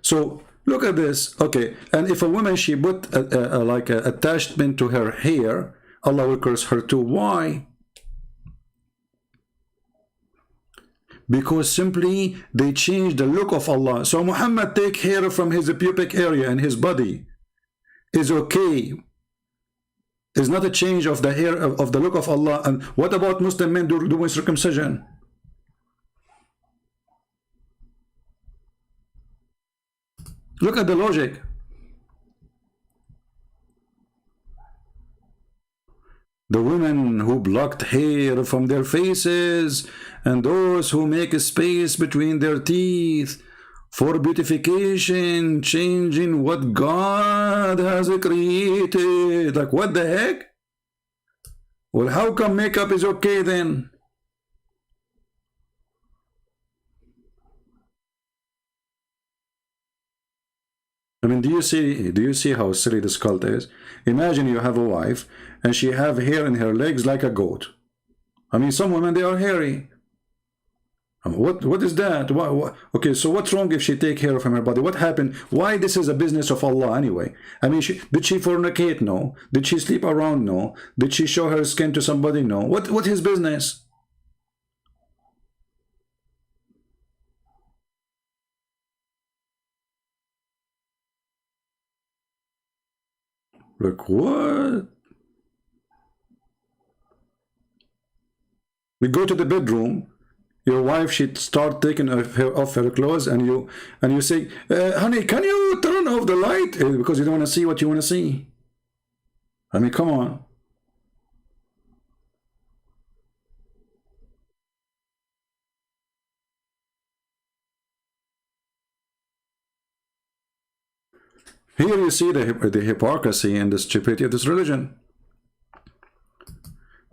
So, look at this. Okay, and if a woman she put like an attachment to her hair, Allah will curse her too. Why? Because simply they change the look of Allah. So Muhammad take hair from his pubic area and his body is okay. It's not a change of the hair of the look of Allah. And what about Muslim men doing circumcision? Look at the logic. The women who blocked hair from their faces and those who make a space between their teeth for beautification, changing what God has created. Like, what the heck? Well, how come makeup is okay then? I mean, do you see how silly this cult is? Imagine you have a wife and she have hair in her legs like a goat. I mean, some women, they are hairy. What is that? Okay, so what's wrong if she take hair from her body? What happened? Why this is a business of Allah anyway? I mean, did she fornicate? No. Did she sleep around? No. Did she show her skin to somebody? No. What his business? Like, what? We go to the bedroom. Your wife, she'd start taking off her clothes, and you say, honey, can you turn off the light? Because you don't want to see what you want to see. I mean, come on. Here you see the hypocrisy and the stupidity of this religion.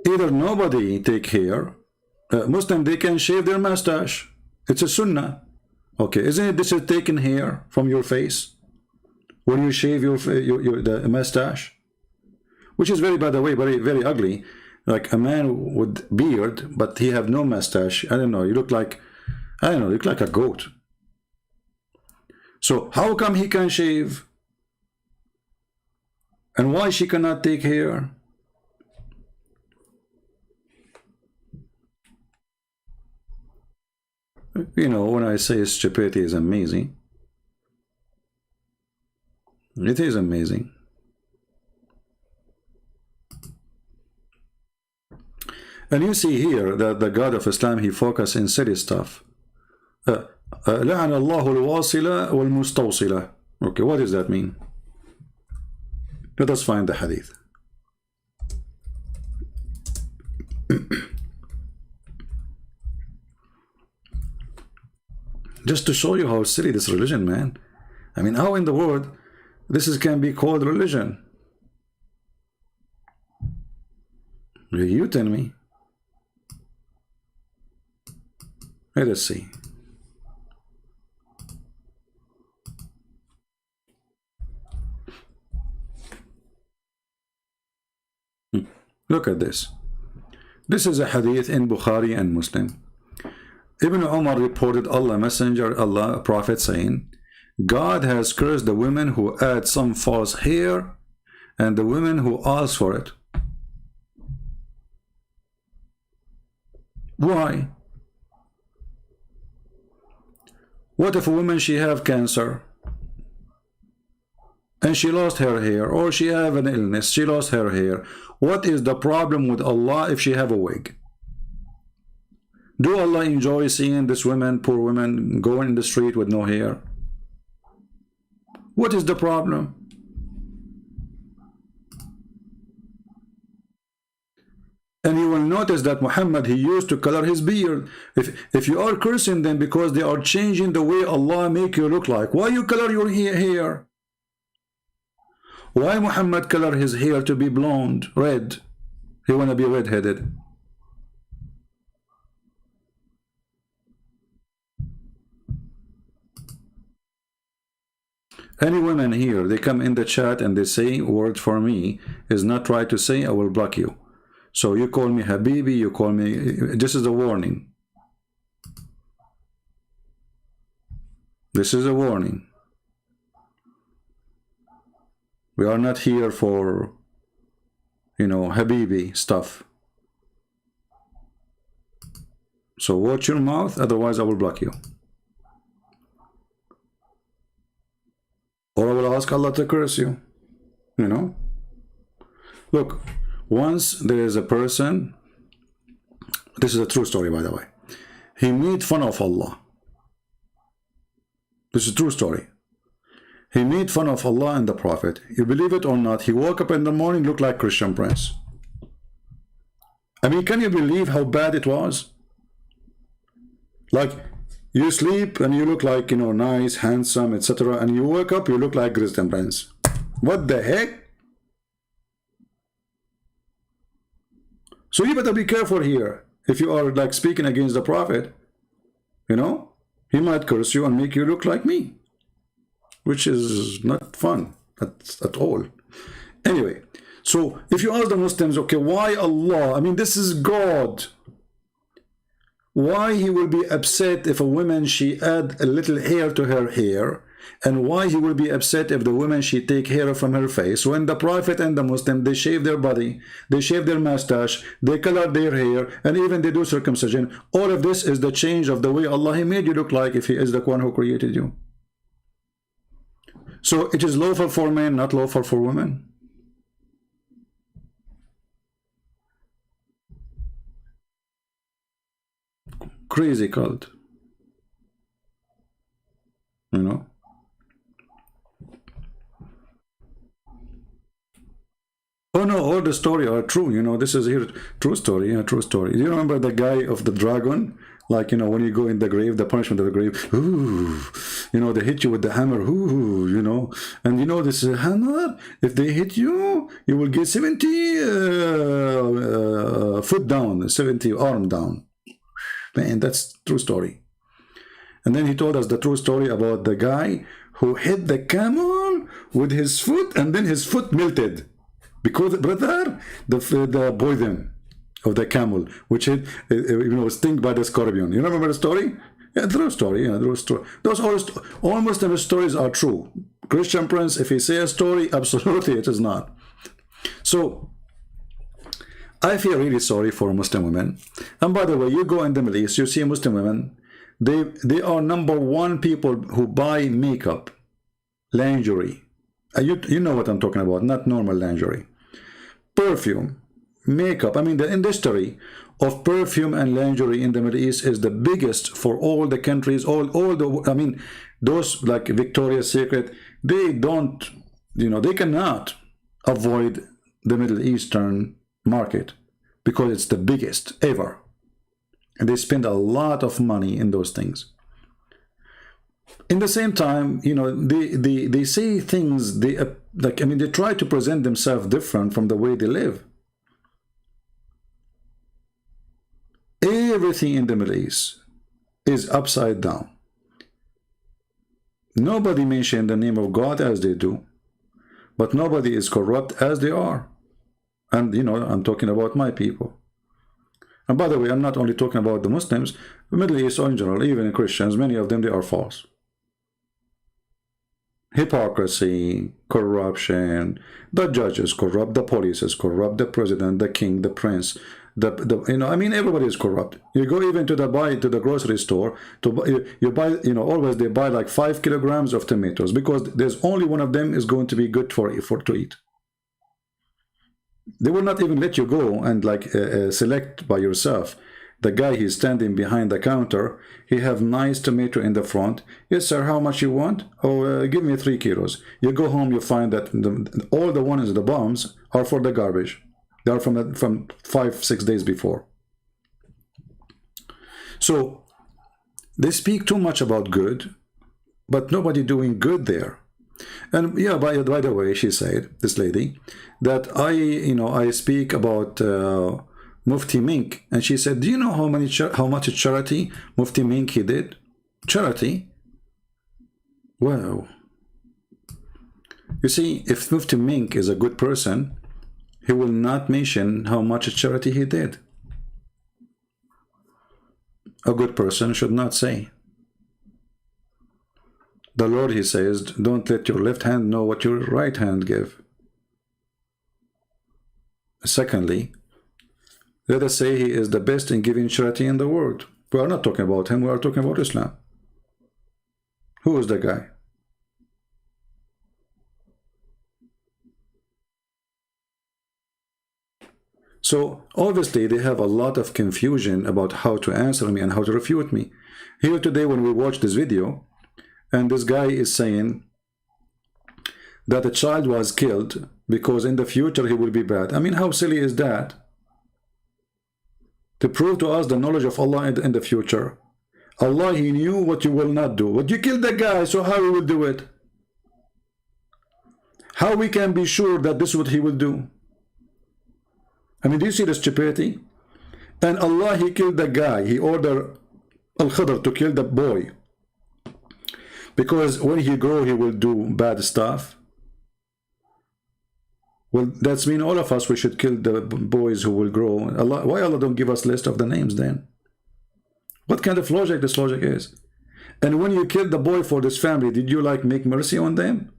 either nobody take hair. Muslim, they can shave their mustache. It's a sunnah. Okay, isn't it this is taken hair from your face when you shave the mustache, which is very, by the way, very ugly. Like a man with beard, but he have no mustache. I don't know. You look like, I don't know. You look like a goat. So how come he can shave, and why she cannot take hair? You know, when I say stupidity is amazing, it is amazing. And you see here that the God of Islam, he focused in silly stuff. لعن الله الواصلة والمستوصلة. Okay, what does that mean? Let us find the hadith. Just to show you how silly this religion, man. I mean, how in the world can be called religion? You tell me. Let us see. Look at this. This is a hadith in Bukhari and Muslim. Ibn Umar reported Allah Messenger, Allah Prophet saying, God has cursed the women who add some false hair and the women who ask for it. Why? What if a woman, she have cancer and she lost her hair, or she have an illness, she lost her hair? What is the problem with Allah if she have a wig? Do Allah enjoy seeing this woman, poor woman, going in the street with no hair? What is the problem? And you will notice that Muhammad, he used to color his beard. If you are cursing them because they are changing the way Allah make you look like, why you color your hair? Why Muhammad color his hair to be blonde, red? He wanna be red-headed. Any women here, they come in the chat and they say word for me is not right to say, I will block you. So you call me Habibi, you call me, this is a warning. This is a warning. We are not here for, you know, Habibi stuff. So watch your mouth, otherwise I will block you. Or I will ask Allah to curse you. You know? Look, once there is a person, this is a true story by the way, he made fun of Allah. This is a true story. He made fun of Allah and the Prophet. You believe it or not, he woke up in the morning, looked like Christian Prince. I mean, can you believe how bad it was? Like, you sleep and you look like, you know, nice, handsome, etc. And you wake up, you look like Christian Prince. What the heck? So you better be careful here. If you are like speaking against the Prophet, you know, he might curse you and make you look like me, which is not fun at all. Anyway, so if you ask the Muslims, okay, why Allah? I mean, this is God. Why he will be upset if a woman, she add a little hair to her hair, and why he will be upset if the woman, she take hair from her face, when the Prophet and the Muslim, they shave their body, they shave their mustache, they color their hair, and even they do circumcision. All of this is the change of the way Allah, he made you look like, if he is the one who created you. So it is lawful for men, not lawful for women. Crazy cult, you know. Oh no, all the story are true, you know. This is here true story, yeah, true story. Do you remember the guy of the dragon? Like, you know, when you go in the grave, the punishment of the grave. Ooh, you know, they hit you with the hammer, you know, and you know this hammer, if they hit you, you will get 70 foot down, 70 arm down. Man, that's true story. And then he told us the true story about the guy who hit the camel with his foot, and then his foot melted because, brother, the poison of the camel, which hit, you know, stung by the scorpion. You remember the story? Yeah, true story. Yeah, true story. Those all Muslim stories are true. Christian Prince, if he say a story, absolutely it is not. So I feel really sorry for Muslim women. And by the way, you go in the Middle East, you see Muslim women. They are #1 people who buy makeup, lingerie. You know what I'm talking about, not normal lingerie. Perfume, makeup. I mean, the industry of perfume and lingerie in the Middle East is the biggest for all the countries, all the, I mean, those like Victoria's Secret, they don't, you know, they cannot avoid the Middle Eastern market because it's the biggest ever. And they spend a lot of money in those things. In the same time, you know, they say things, like, I mean, they try to present themselves different from the way they live. Everything in the Middle East is upside down. Nobody mentions the name of God as they do, but nobody is corrupt as they are. And, you know, I'm talking about my people. And by the way, I'm not only talking about the Muslims, the Middle East in general, even Christians, many of them, they are false. Hypocrisy, corruption, the judge is corrupt, the police is corrupt, the president, the king, the prince, you know, I mean, everybody is corrupt. You go even to the grocery store to buy, you buy, you know, always they buy like 5 kilograms of tomatoes because there's only one of them is going to be good to eat. They will not even let you go and like select by yourself. The guy, he's standing behind the counter. He have nice tomato in the front. Yes, sir, how much you want? Oh, give me 3 kilos. You go home, you find that all the ones, the bombs, are for the garbage. They are from 5-6 days before. So they speak too much about good, but nobody doing good there. And yeah, by the way, she said, this lady, that I speak about Mufti Mink, and she said, do you know how much charity Mufti Mink he did? Charity? Wow. You see, if Mufti Mink is a good person, he will not mention how much charity he did. A good person should not say. The Lord, he says, don't let your left hand know what your right hand give. Secondly, let us say he is the best in giving charity in the world. We are not talking about him, we are talking about Islam. Who is the guy? So obviously they have a lot of confusion about how to answer me and how to refute me. Here today when we watch this video, and this guy is saying that a child was killed because in the future he will be bad. I mean, how silly is that? To prove to us the knowledge of Allah in the future. Allah, he knew what you will not do. But you killed the guy, so how he will do it? How we can be sure that this is what he will do? I mean, do you see the stupidity? And Allah, he killed the guy. He ordered Al-Khidr to kill the boy. Because when he grow, he will do bad stuff. Well, that's mean all of us, we should kill the boys who will grow. Allah, why Allah don't give us list of the names then? What kind of logic this logic is? And when you killed the boy for this family, did you like make mercy on them?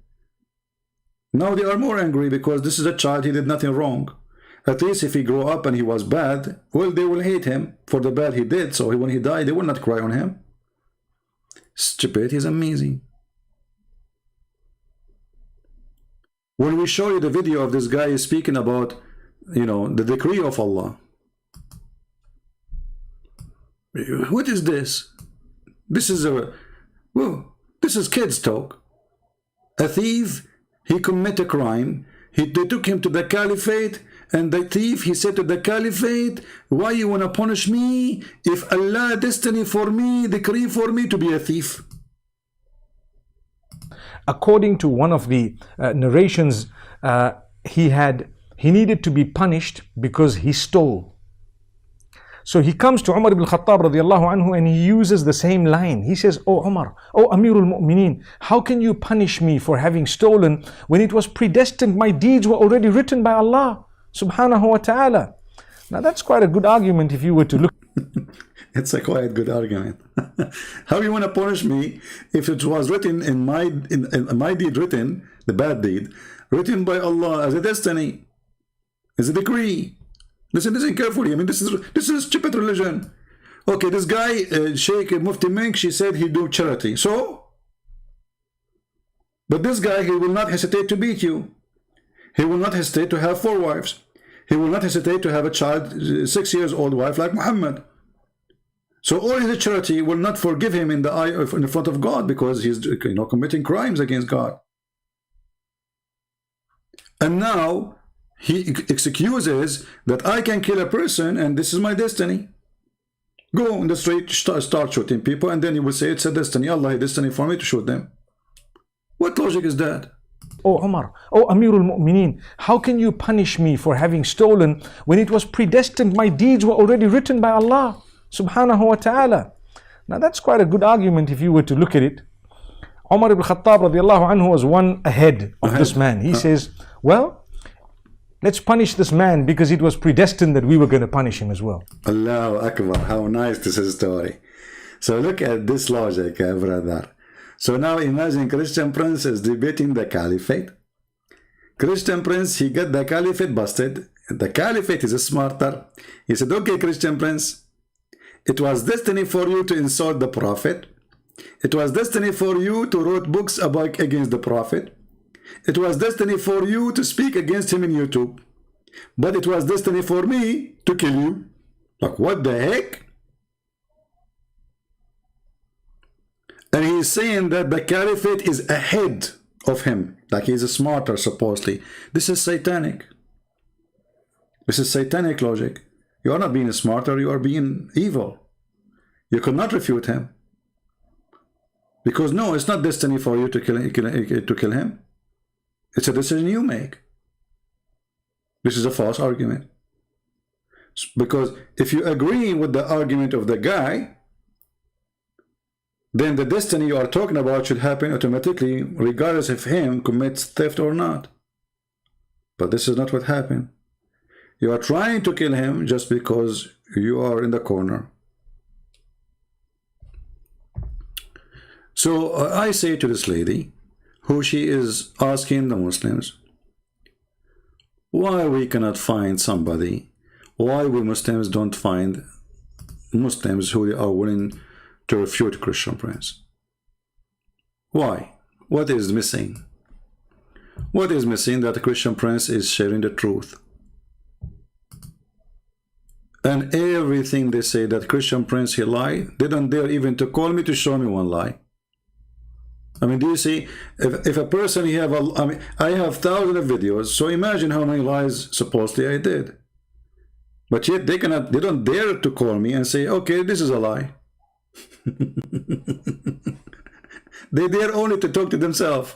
Now they are more angry because this is a child, he did nothing wrong. At least if he grew up and he was bad, well, they will hate him for the bad he did. So when he died, they will not cry on him. Stupidity is amazing. When we show you the video of this guy speaking about, you know, the decree of Allah. What is this? This is this is kids talk. A thief, he commit a crime. They took him to the caliphate, and the thief, he said to the caliphate, why you want to punish me if Allah destiny for me, decree for me to be a thief? according to one of the narrations, he needed to be punished because he stole. So he comes to Umar ibn Khattab radiallahu anhu and he uses the same line. He says, "Oh Umar, oh Amirul Mu'mineen, how can you punish me for having stolen when it was predestined? My deeds were already written by Allah subhanahu wa ta'ala." Now that's quite a good argument if you were to look. It's a quite good argument. How you want to punish me if it was written in my deed, written, the bad deed, written by Allah as a destiny, as a decree? Listen carefully. I mean, this is a stupid religion. Okay, this guy, Sheikh Mufti Mink, she said he do charity. So? But this guy, he will not hesitate to beat you. He will not hesitate to have 4 wives. He will not hesitate to have a child, 6 years old wife like Muhammad. So all his charity will not forgive him in the front of God because he's committing crimes against God. And now he excuses that I can kill a person and this is my destiny. Go on the street, start shooting people, and then you will say it's a destiny. Allah has destiny for me to shoot them. What logic is that? "Oh Umar, oh Amirul Mu'mineen, how can you punish me for having stolen when it was predestined? My deeds were already written by Allah subhanahu wa ta'ala." Now that's quite a good argument if you were to look at it. Umar ibn Khattab radiallahu anhu was one ahead of this man. He says, well, let's punish this man because it was predestined that we were going to punish him as well. Allahu Akbar, how nice this is a story. So look at this logic, brother. So now imagine Christian Prince is debating the caliphate. Christian Prince, he got the caliphate busted. The caliphate is smarter. He said, okay, Christian Prince, it was destiny for you to insult the prophet. It was destiny for you to write books against the prophet. It was destiny for you to speak against him in YouTube. But it was destiny for me to kill you. Like, what the heck? And he's saying that the caliphate is ahead of him. Like he's smarter, supposedly. This is satanic. This is satanic logic. You are not being smarter, you are being evil. You could not refute him. Because no, it's not destiny for you to kill him. It's a decision you make. This is a false argument. Because if you agree with the argument of the guy, then the destiny you are talking about should happen automatically, regardless if him commits theft or not. But this is not what happened. You are trying to kill him just because you are in the corner. So I say to this lady, who she is asking the Muslims, why we cannot find somebody, why we Muslims don't find Muslims who are willing to refute Christian Prince? Why? What is missing? What is missing that the Christian Prince is sharing the truth? And everything they say that Christian Prince he lied, they don't dare even to call me to show me one lie. I mean, do you see, if a person I mean, I have thousands of videos, so imagine how many lies supposedly I did. But yet they don't dare to call me and say, okay, this is a lie. They dare only to talk to themselves.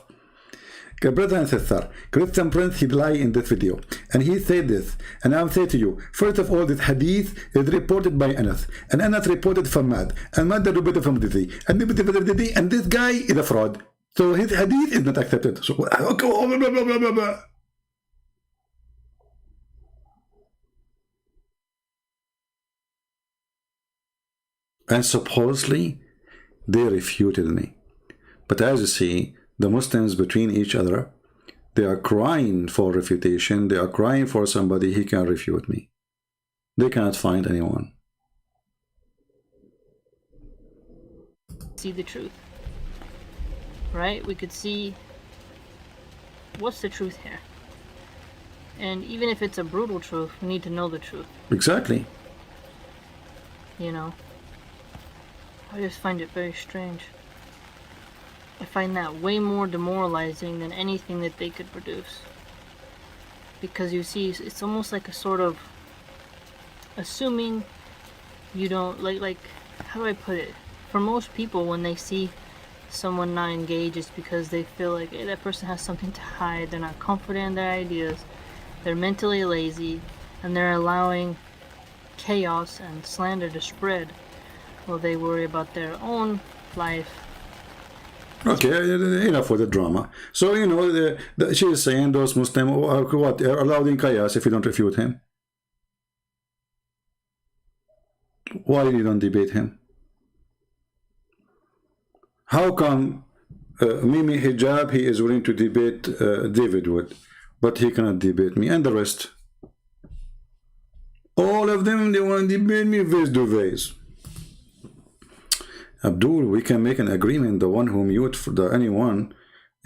Brother and sister, Christian Prince he lied in this video, and he said this, and I'm saying to you, first of all, this hadith is reported by Anas, and Anas reported from Mad, and Mad reported from Didi, and this guy is a fraud, so his hadith is not accepted. So, and supposedly they refuted me. But as you see, the Muslims between each other, they are crying for refutation. They are crying for somebody he can refute me. They cannot find anyone. See the truth, right? We could see what's the truth here. And even if it's a brutal truth, we need to know the truth. Exactly. You know? I just find it very strange. I find that way more demoralizing than anything that they could produce. Because you see, it's almost like a sort of assuming you don't, like how do I put it? For most people, when they see someone not engage is because they feel like, hey, that person has something to hide. They're not confident in their ideas. They're mentally lazy, and they're allowing chaos and slander to spread while they worry about their own life. Okay, enough with the drama. So, you know, she is saying those Muslims are allowed in chaos if you don't refute him. Why you don't debate him? How come Mimi Hijab, he is willing to debate David Wood, but he cannot debate me, and the rest? All of them, they want to debate me face to face. Abdul, we can make an agreement. The one who mute for anyone,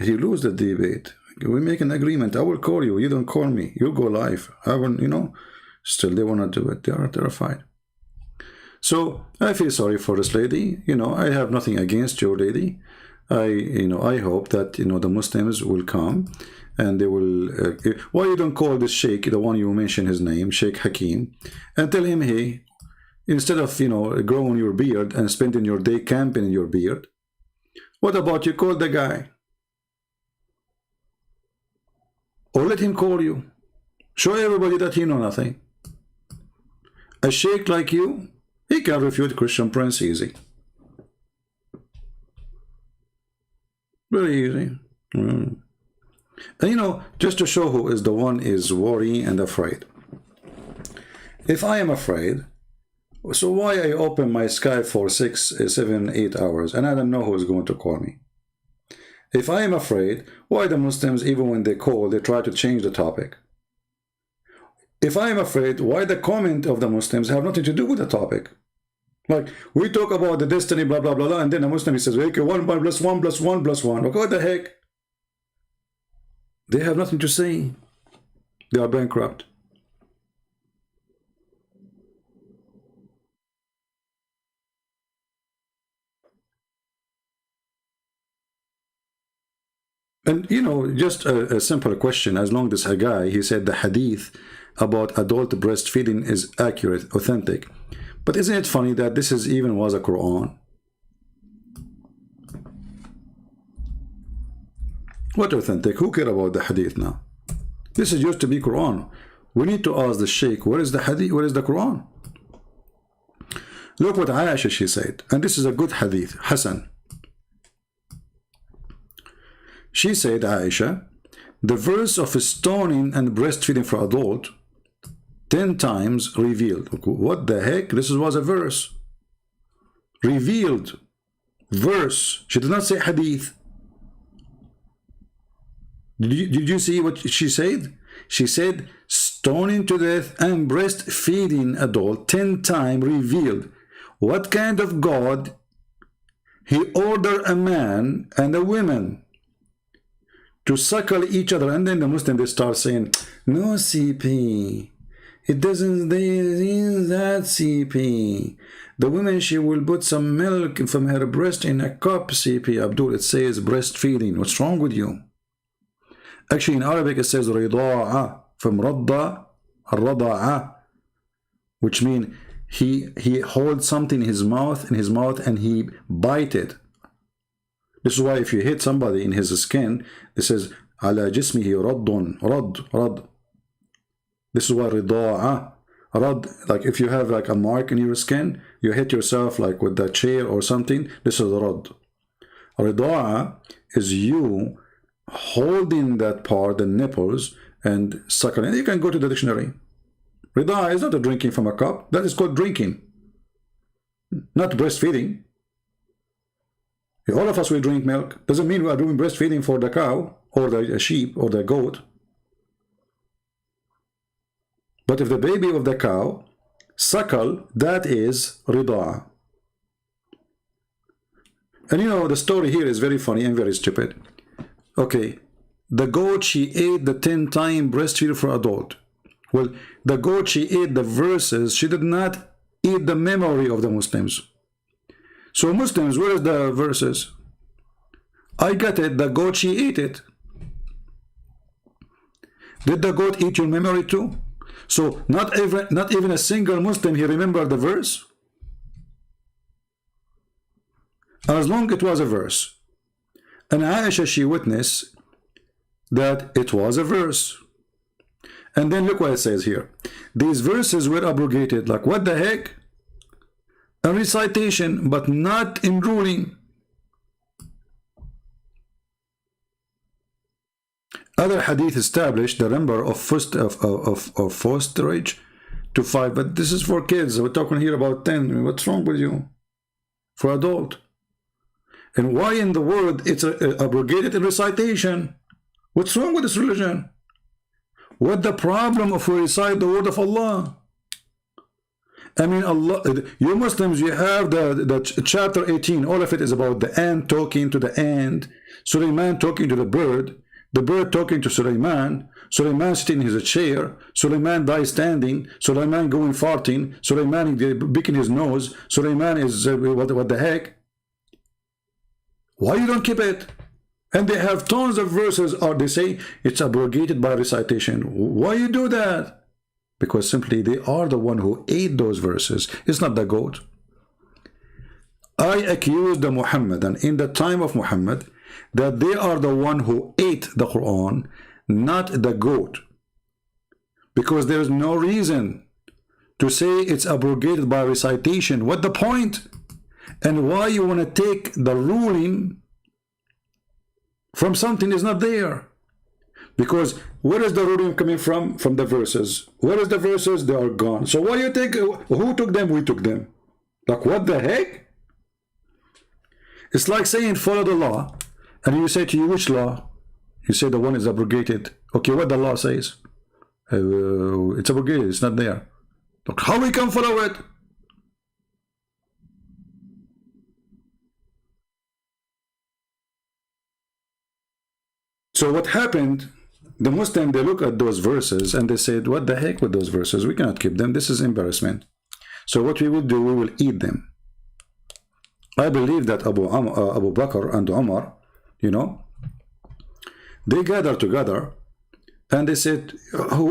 he lose the debate. We make an agreement. I will call you. You don't call me. You go live. I will, you know. Still, they want to do it. They are terrified. So I feel sorry for this lady. You know, I have nothing against your lady. I hope that, you know, the Muslims will come and they will. Why you don't call this sheikh, the one you mentioned his name, Sheikh Hakim, and tell him, hey, instead of, you know, growing your beard and spending your day camping in your beard, what about you call the guy? Or let him call you. Show everybody that he know nothing. A sheikh like you, he can refute Christian Prince easy. Very easy. And you know, just to show who is the one is worrying and afraid. If I am afraid, so why I open my Skype for 6, 7, 8 hours and I don't know who is going to call me? If I am afraid, why the Muslims, even when they call, they try to change the topic? If I am afraid, why the comment of the Muslims have nothing to do with the topic? Like, we talk about the destiny, blah, blah, blah, blah, and then a Muslim says, okay, 1 plus 1 plus 1 plus 1. Okay, what the heck? They have nothing to say. They are bankrupt. And, you know, just a simple question, as long as a guy, he said the hadith about adult breastfeeding is accurate, authentic. But isn't it funny that this is even was a Quran? What authentic? Who care about the hadith now? This is used to be Quran. We need to ask the Sheikh, where is the hadith? Where is the Quran? Look what Aisha, she said. And this is a good hadith, Hassan. She said, Aisha, the verse of stoning and breastfeeding for adult 10 times revealed. What the heck? This was a verse. Revealed. Verse. She did not say hadith. Did you see what she said? She said stoning to death and breastfeeding adult 10 times revealed. What kind of God? He ordered a man and a woman to suckle each other, and then the Muslim, they start saying, no CP, it doesn't mean that CP. The woman, she will put some milk from her breast in a cup, CP. Abdul, it says breastfeeding. What's wrong with you? Actually, in Arabic, it says rida'a, from radda, rada'a, which means he holds something in his mouth, and he bite it. This is why if you hit somebody in his skin, it says ala jismihi raddun, rad. This is why rida'a, rad, like if you have like a mark in your skin, you hit yourself like with the chair or something, this is rad. Rida'a is you holding that part, the nipples, and suckling. You can go to the dictionary. Rida'a is not a drinking from a cup. That is called drinking, not breastfeeding. All of us will drink milk. Doesn't mean we are doing breastfeeding for the cow or the sheep or the goat. But if the baby of the cow suckle, that is rida'a. And you know, the story here is very funny and very stupid. Okay, the goat, she ate the 10 times breastfeed for adult. Well, the goat, she ate the verses. She did not eat the memory of the Muslims. So Muslims, where is the verses? I got it, the goat, she ate it. Did the goat eat your memory too? So not even a single Muslim, he remembered the verse. As long as it was a verse. And Aisha, she witnessed that it was a verse. And then look what it says here. These verses were abrogated. Like, what the heck? A recitation, but not in ruling. Other hadith established the number of fosterage to 5, but this is for kids. We're talking here about 10. What's wrong with you? For adult. And why in the world it's abrogated in recitation? What's wrong with this religion? What the problem if we recite the word of Allah? I mean, Allah, you Muslims, you have the chapter 18, all of it is about the ant talking to the ant, Sulaiman talking to the bird talking to Sulaiman, Sulaiman sitting in his chair, Sulaiman dies standing, Sulaiman going farting, Sulaiman picking his nose, Sulaiman is, what the heck? Why you don't keep it? And they have tons of verses, or they say it's abrogated by recitation. Why you do that? Because simply they are the one who ate those verses. It's not the goat. I accused the Muhammadan in the time of Muhammad that they are the one who ate the Quran, not the goat. Because there is no reason to say it's abrogated by recitation. What the point? And why you want to take the ruling from something is not there? Because where is the ruling coming from? From the verses. Where is the verses? They are gone. So why you take, who took them? We took them. Like, what the heck? It's like saying follow the law, and you say to you, which law? You say the one is abrogated. Okay, what the law says? It's abrogated, it's not there. Look, how we can follow it? So what happened, the Muslim, they look at those verses and they said, what the heck with those verses? We cannot keep them. This is embarrassment. So what we will do, we will eat them. I believe that Abu Bakr and Umar, you know, they gathered together and they said,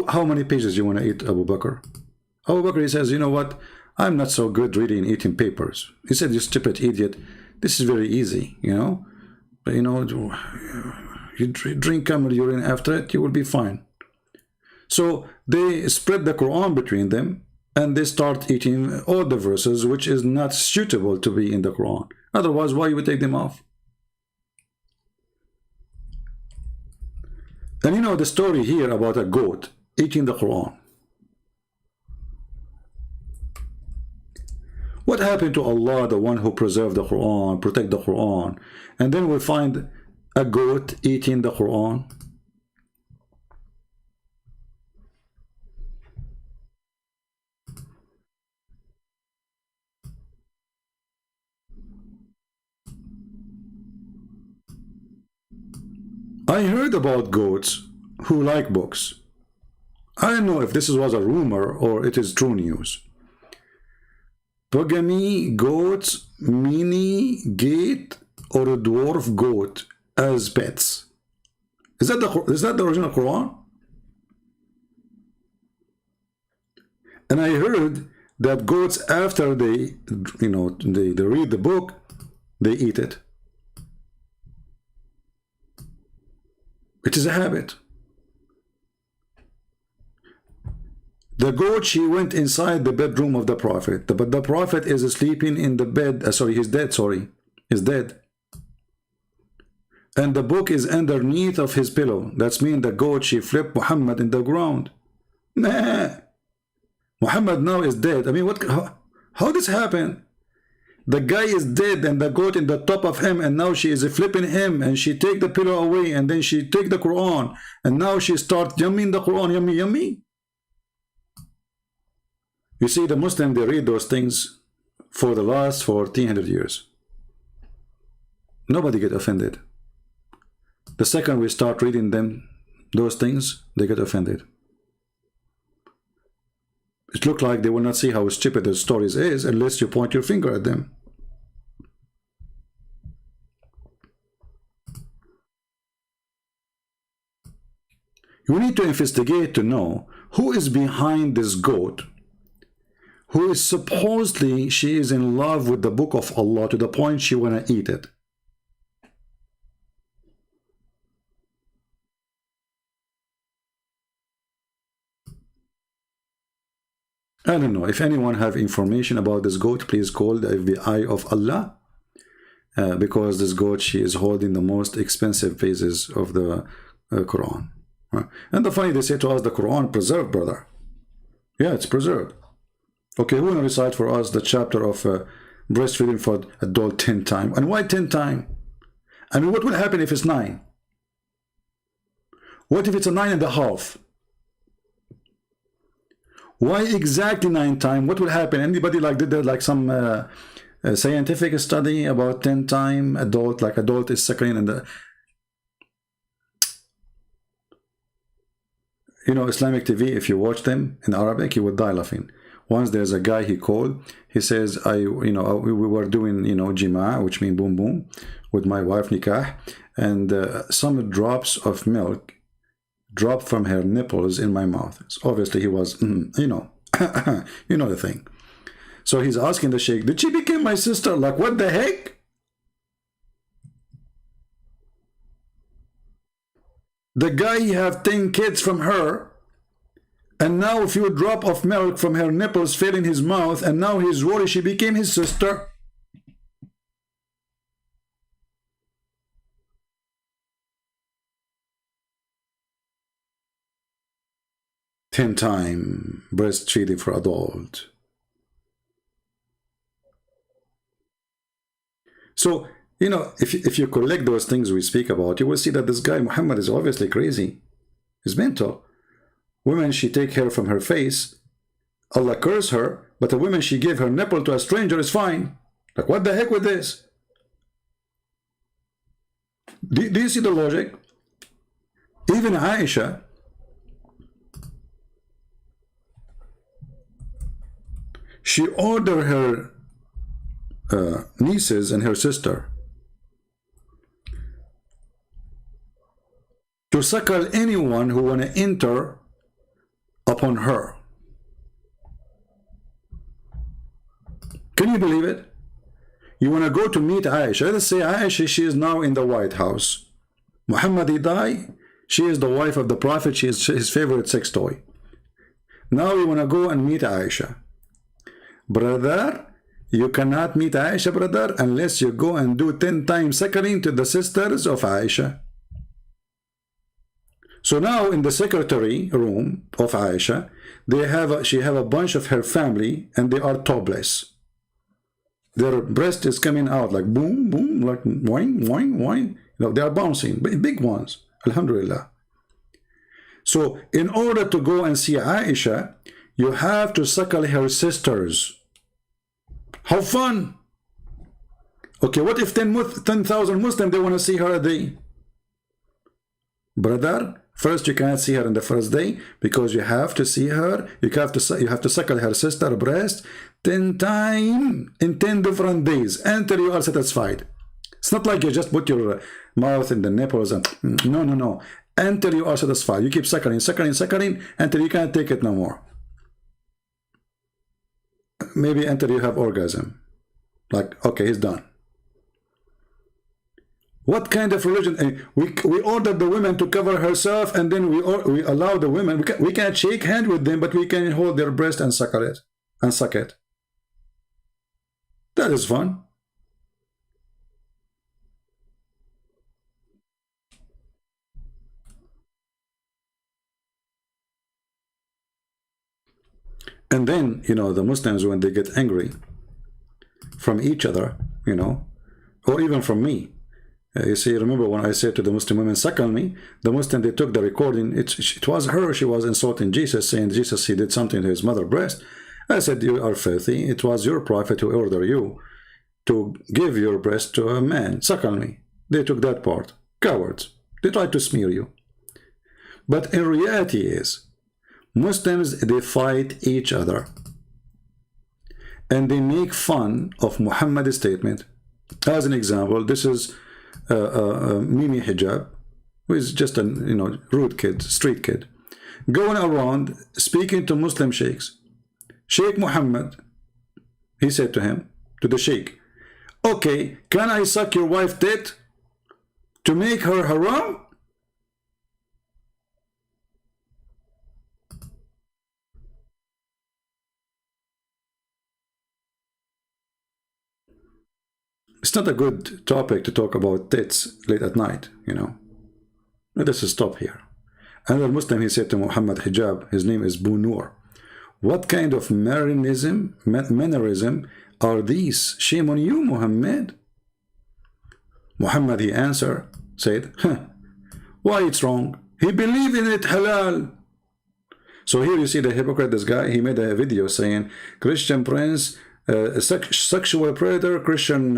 how many pages you want to eat, Abu Bakr? Abu Bakr, he says, you know what? I'm not so good reading and eating papers. He said, you stupid idiot. This is very easy, you know. But, you know, you drink camel urine after it, you will be fine. So they spread the Quran between them and they start eating all the verses which is not suitable to be in the Quran. Otherwise, why you would take them off? And you know the story here about a goat eating the Quran. What happened to Allah, the one who preserved the Quran, protect the Quran, and then we find a goat eating the Quran? I heard about goats who like books. I don't know if this was a rumor or it is true news. Pogamy goats, mini gate, or a dwarf goat as pets. Is that the original Quran? And I heard that goats, after they, you know, they read the book, they eat it. It is a habit. The goat, she went inside the bedroom of the Prophet, but the Prophet is sleeping in the bed. He's dead. He's dead. And the book is underneath of his pillow. That's mean the goat, she flipped Muhammad in the ground. Nah. Muhammad now is dead. I mean, how this happened? The guy is dead and the goat in the top of him, and now she is flipping him, and she take the pillow away, and then she take the Quran, and now she start yumming the Quran, yummy, yummy. You see, the Muslim, they read those things for the last 1400 years. Nobody get offended. The second we start reading them, those things, they get offended. It looks like they will not see how stupid the stories is unless you point your finger at them. You need to investigate to know who is behind this goat, who is supposedly she is in love with the book of Allah to the point she wanna eat it. I don't know. If anyone have information about this goat, please call the FBI of Allah. Because this goat, she is holding the most expensive pages of the Quran. And the funny, they say to us, the Quran preserved, brother. Yeah, it's preserved. Okay, who will recite for us the chapter of breastfeeding for adult 10 times? And why 10 times? I mean, what will happen if it's 9? What if it's a 9.5? Why exactly 9 times? What will happen? Anybody like did there like some scientific study about 10 times adult, like adult is suckling and the, you know, Islamic TV, if you watch them in Arabic, you would die laughing. Once there's a guy he called, he says, we were doing, jima, which means boom boom, with my wife nikah, and some drops of milk dropped from her nipples in my mouth. So obviously he was, you know the thing. So he's asking the sheikh, did she become my sister? Like, what the heck? The guy have 10 kids from her, and now a few drop of milk from her nipples fell in his mouth, and now he's worried she became his sister. Ten time breastfeeding for adult. So, if you collect those things we speak about, you will see that this guy, Muhammad, is obviously crazy. He's mental. Women, she take hair from her face. Allah curse her, but a woman, she give her nipple to a stranger is fine. Like, what the heck with this? Do you see the logic? Even Aisha, she ordered her nieces and her sister to suckle anyone who want to enter upon her. Can you believe it? You want to go to meet Aisha. Let's say Aisha, she is now in the White House. Muhammad, he died. She is the wife of the Prophet. She is his favorite sex toy. Now you want to go and meet Aisha. Brother, you cannot meet Aisha, brother, unless you go and do 10 times suckling to the sisters of Aisha. So now in the secretary room of Aisha, she have a bunch of her family, and they are topless. Their breast is coming out like boom, boom, like wine, wine, wine. They are bouncing, big ones. Alhamdulillah. So in order to go and see Aisha, you have to suckle her sisters. How fun! Okay, what if 10,000 Muslims, they want to see her a day? Brother, first you cannot see her on the first day, because you have to see her, you have to suckle her sister breast 10 times in 10 different days until you are satisfied. It's not like you just put your mouth in the nipples and no. Until you are satisfied. You keep suckling until you can't take it no more. Maybe until you have orgasm. Like, okay, he's done. What kind of religion? We order the women to cover herself, and then we allow the women. We can't shake hand with them, but we can hold their breast and suck it. That is fun. And then, the Muslims, when they get angry from each other, or even from me, you see, remember when I said to the Muslim women, suckle me, the Muslim, they took the recording, it was her, she was insulting Jesus, saying Jesus, he did something to his mother's breast. I said, you are filthy, it was your prophet who ordered you to give your breast to a man, suckle me. They took that part. Cowards. They tried to smear you. But in reality is, Muslims, they fight each other, and they make fun of Muhammad's statement. As an example, this is Mimi Hijab, who is just a rude kid, street kid, going around speaking to Muslim sheikhs. Sheikh Muhammad, he said to him, to the sheikh, okay, can I suck your wife's tit to make her haram? not a good topic to talk about tits late at night, you know. Let us stop here. Another Muslim, he said to Muhammad hijab, his name is Bunur. What kind of mannerism are these? Shame on you, Muhammad. Muhammad, he answered, said, why it's wrong? He believed in it halal. So here you see the hypocrite, this guy, he made a video saying, Christian prince, sexual predator, Christian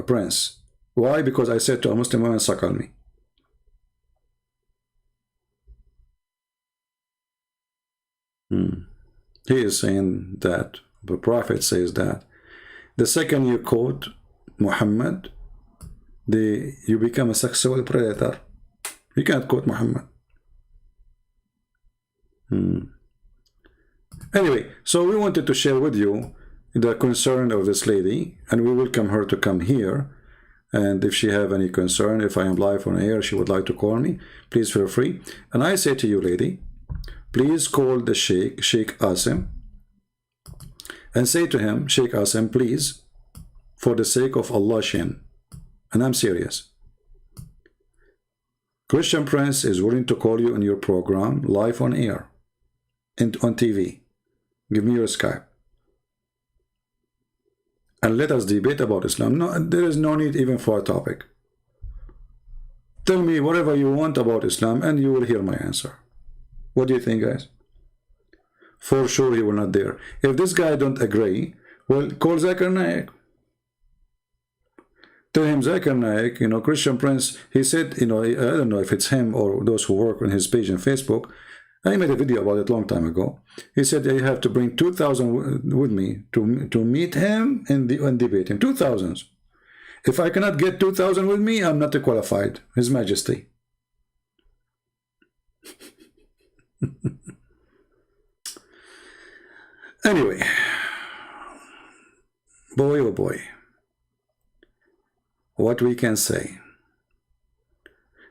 prince. Why? Because I said to a Muslim woman, suckle me. He is saying that, the Prophet says that. The second you quote Muhammad, you become a sexual predator. You can't quote Muhammad. Anyway, so we wanted to share with you the concern of this lady, and we welcome her to come here. And if she have any concern, if I am live on air, she would like to call me, please feel free. And I say to you, lady, please call the Sheikh Asim, and say to him, Sheikh Asim, please, for the sake of Allah, Shin, and I'm serious, Christian Prince is willing to call you in your program, live on air, and on TV. Give me your Skype. And let us debate about Islam. No, there is no need even for a topic. Tell me whatever you want about Islam, and you will hear my answer. What do you think, guys? For sure he will not dare. If this guy don't agree, well, call Zakir Naik. Tell him, Zakir Naik, you know, Christian Prince, he said, you know, I don't know if it's him or those who work on his page on Facebook. I made a video about it a long time ago. He said, you have to bring 2,000 with me to meet him and debate him. 2,000. If I cannot get 2,000 with me, I'm not qualified. His Majesty. Anyway, boy oh boy, what we can say.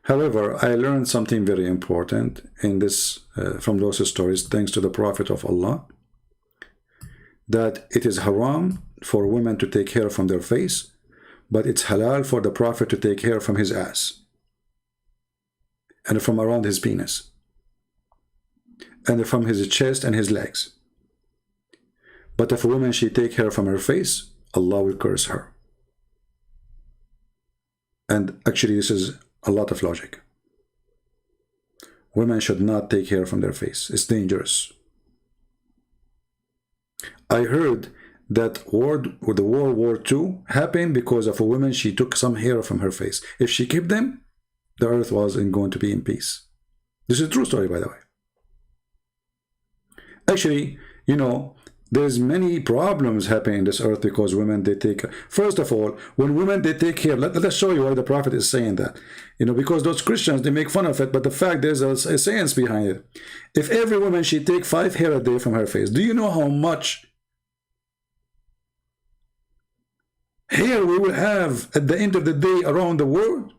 However, I learned something very important in this from those stories, thanks to the Prophet of Allah, that it is haram for women to take hair from their face, but it's halal for the Prophet to take hair from his ass and from around his penis and from his chest and his legs. But if a woman, she take hair from her face, Allah will curse her. And actually this is a lot of logic. Women should not take hair from their face. It's dangerous. I heard that the World War II happened because of a woman, she took some hair from her face. If she kept them, the earth wasn't going to be in peace. This is a true story, by the way. Actually, you know, there's many problems happening in this earth because women, they take, first of all, when women, they take care, let us show you why the Prophet is saying that, you know, because those Christians, they make fun of it, but the fact, there's a science behind it. If every woman, she take 5 hair a day from her face, do you know how much hair we will have at the end of the day around the world?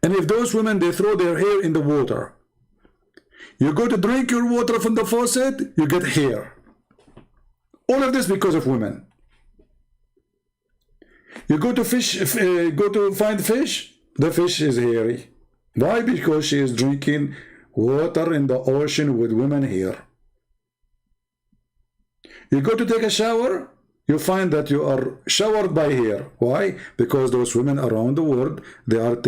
And if those women, they throw their hair in the water, you go to drink your water from the faucet, you get hair. All of this because of women. You go to fish, go to find fish, the fish is hairy. Why? Because she is drinking water in the ocean with women hair. You go to take a shower, you find that you are showered by hair. Why? Because those women around the world, they are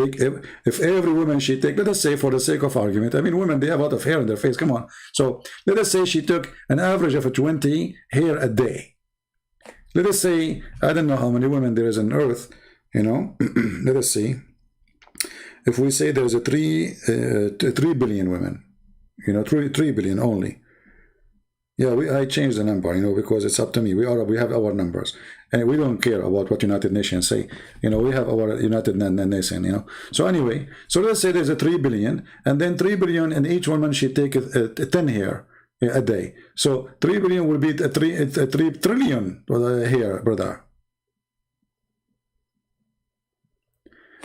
if every woman she take, let us say for the sake of argument, I mean women, they have a lot of hair in their face, come on. So let us say she took an average of 20 hair a day. Let us say, I don't know how many women there is on earth, you know, let us see. If we say there's a 3 billion women, you know, 3 billion only. Yeah, I changed the number, you know, because it's up to me. We have our numbers, and we don't care about what United Nations say. You know, we have our United Nations, you know. So anyway, so let's say there's a 3 billion, and then 3 billion, and each woman should take 10 hair a day. So 3 billion will be a 3 trillion hair, brother.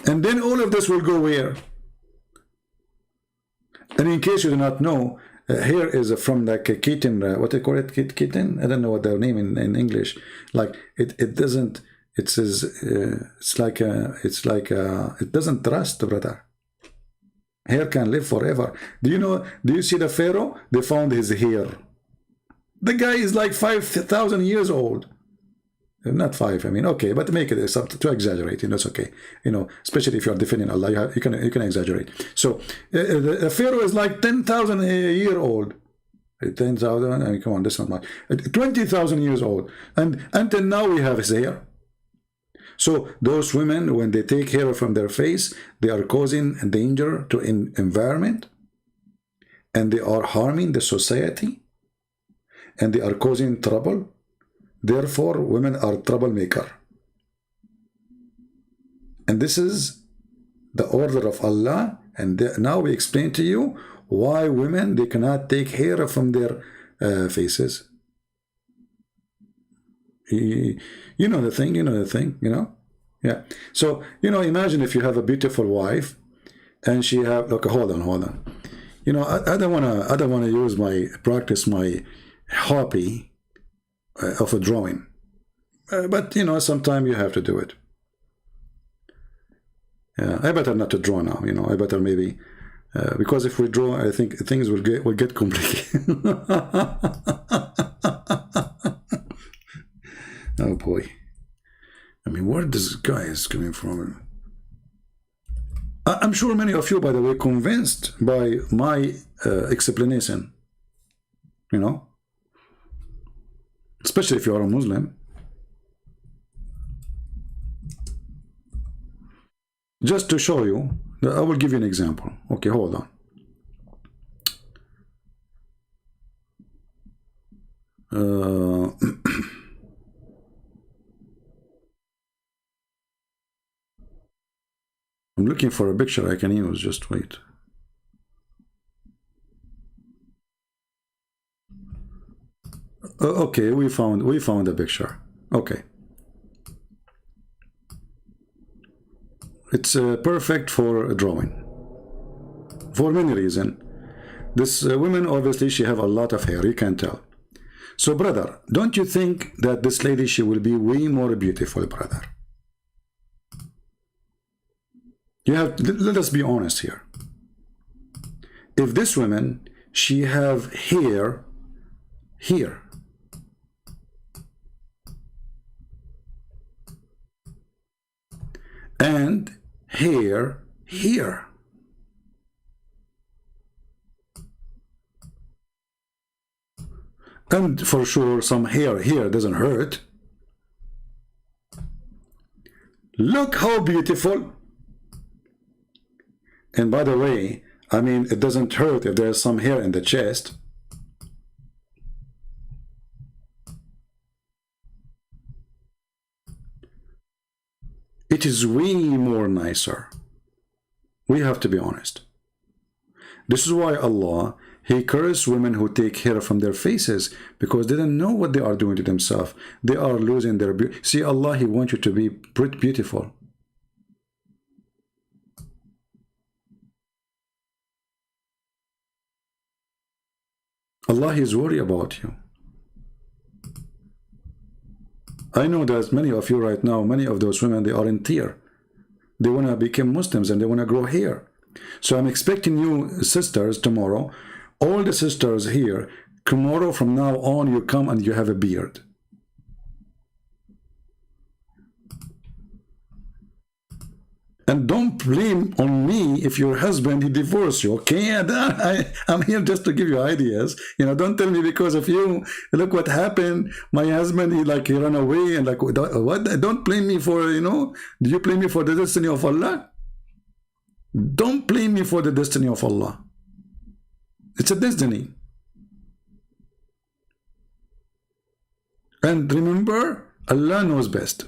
And then all of this will go where? And in case you do not know, hair is from like a kitten, what they call it, kitten? I don't know what their name in English. Like it doesn't, It says it doesn't trust, brother. Hair can live forever. Do you see the Pharaoh? They found his hair. The guy is like 5,000 years old. Not five, I mean, okay, but make it to exaggerate, it's okay, especially if you're defending Allah, you can exaggerate. So the Pharaoh is like 10,000 a year old. 10,000, I mean, come on, that's not much. 20,000 years old, and until now we have his hair. So those women, when they take hair from their face, they are causing danger to environment, and they are harming the society, and they are causing trouble. Therefore, women are troublemaker. And this is the order of Allah. And now we explain to you why women, they cannot take hair from their faces. You know the thing, Yeah. So, imagine if you have a beautiful wife and she have, look, hold on. I don't want to practice my hobby of a drawing, but sometimes you have to do it. Yeah, I better not to draw now. I better maybe because if we draw, I think things will get complicated. Oh boy, I mean, where this guy is coming from? I'm sure many of you, by the way, convinced by my explanation. Especially if you are a Muslim. Just to show you, I will give you an example. Okay, hold on. I'm looking for a picture I can use. Just wait. Okay, we found a picture. Okay, it's perfect for a drawing for many reasons. This woman, obviously, she have a lot of hair. You can tell. So, brother, don't you think that this lady, she will be way more beautiful, brother? Let us be honest here. If this woman, she have hair here, and hair here, and for sure some hair here doesn't hurt. Look how beautiful. And by the way, I mean, it doesn't hurt if there's some hair in the chest. It is way more nicer. We have to be honest. This is why Allah, He cursed women who take hair from their faces, because they don't know what they are doing to themselves. They are losing their beauty. See, Allah, He wants you to be beautiful. Allah is worried about you. I know there's many of you right now, many of those women, they are in tears. They want to become Muslims and they want to grow hair. So I'm expecting you sisters tomorrow, all the sisters here, tomorrow from now on, you come and you have a beard. And don't blame on me if your husband, he divorced you, okay? I'm here just to give you ideas. Don't tell me because of you, look what happened. My husband, he ran away and what? Don't blame me for, do you blame me for the destiny of Allah? Don't blame me for the destiny of Allah. It's a destiny. And remember, Allah knows best.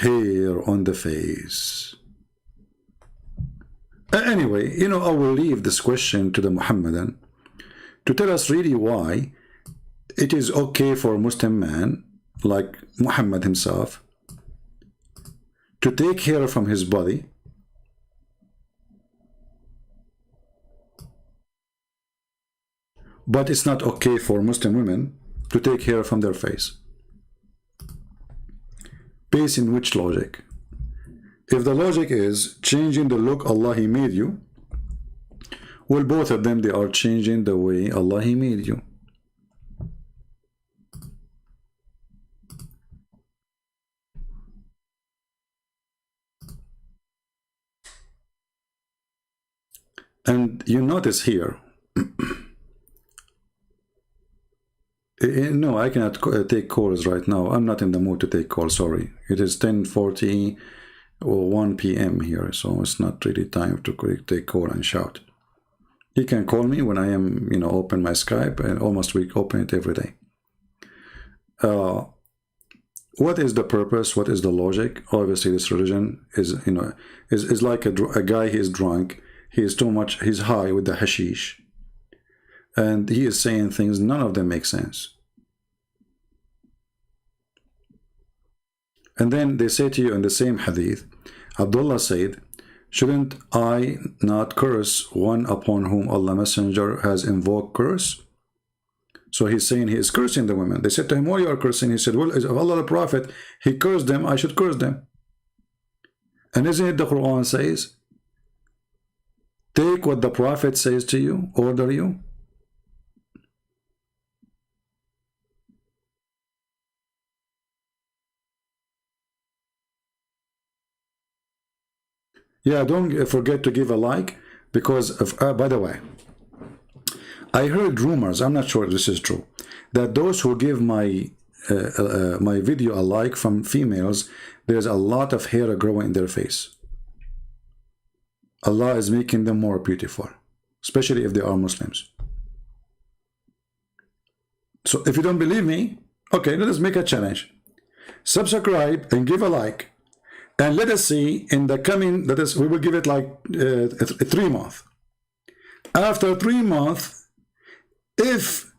Hair on the face. Anyway, I will leave this question to the Muhammadan to tell us really why it is okay for a Muslim man like Muhammad himself to take hair from his body but it's not okay for Muslim women to take hair from their face. Based in which logic? If the logic is changing the look Allah He made you, well, both of them, they are changing the way Allah He made you. And you notice here, no, I cannot take calls right now. I'm not in the mood to take calls, sorry. It is 10:40 or 1 p.m. here, so it's not really time to take call and shout. You can call me when I am, open my Skype, and almost we open it every day. What is the purpose? What is the logic? Obviously, this religion is, is like a guy. He is drunk. He is too much. He's high with the hashish, and he is saying things. None of them make sense. And then they say to you in the same hadith, Abdullah said, "Shouldn't I not curse one upon whom Allah Messenger has invoked curse?" So he's saying he is cursing the women. They said to him, "Why you are cursing?" He said, "Well, if Allah the Prophet, he cursed them, I should curse them." And isn't it the Quran says, take what the Prophet says to you, order you? Yeah, don't forget to give a like, because of, by the way, I heard rumors, I'm not sure if this is true, that those who give my my video a like from females, there's a lot of hair growing in their face. Allah is making them more beautiful, especially if they are Muslims. So if you don't believe me, okay, let us make a challenge. Subscribe and give a like. And let us see in the coming, that is, we will give it like 3 months. After 3 months, if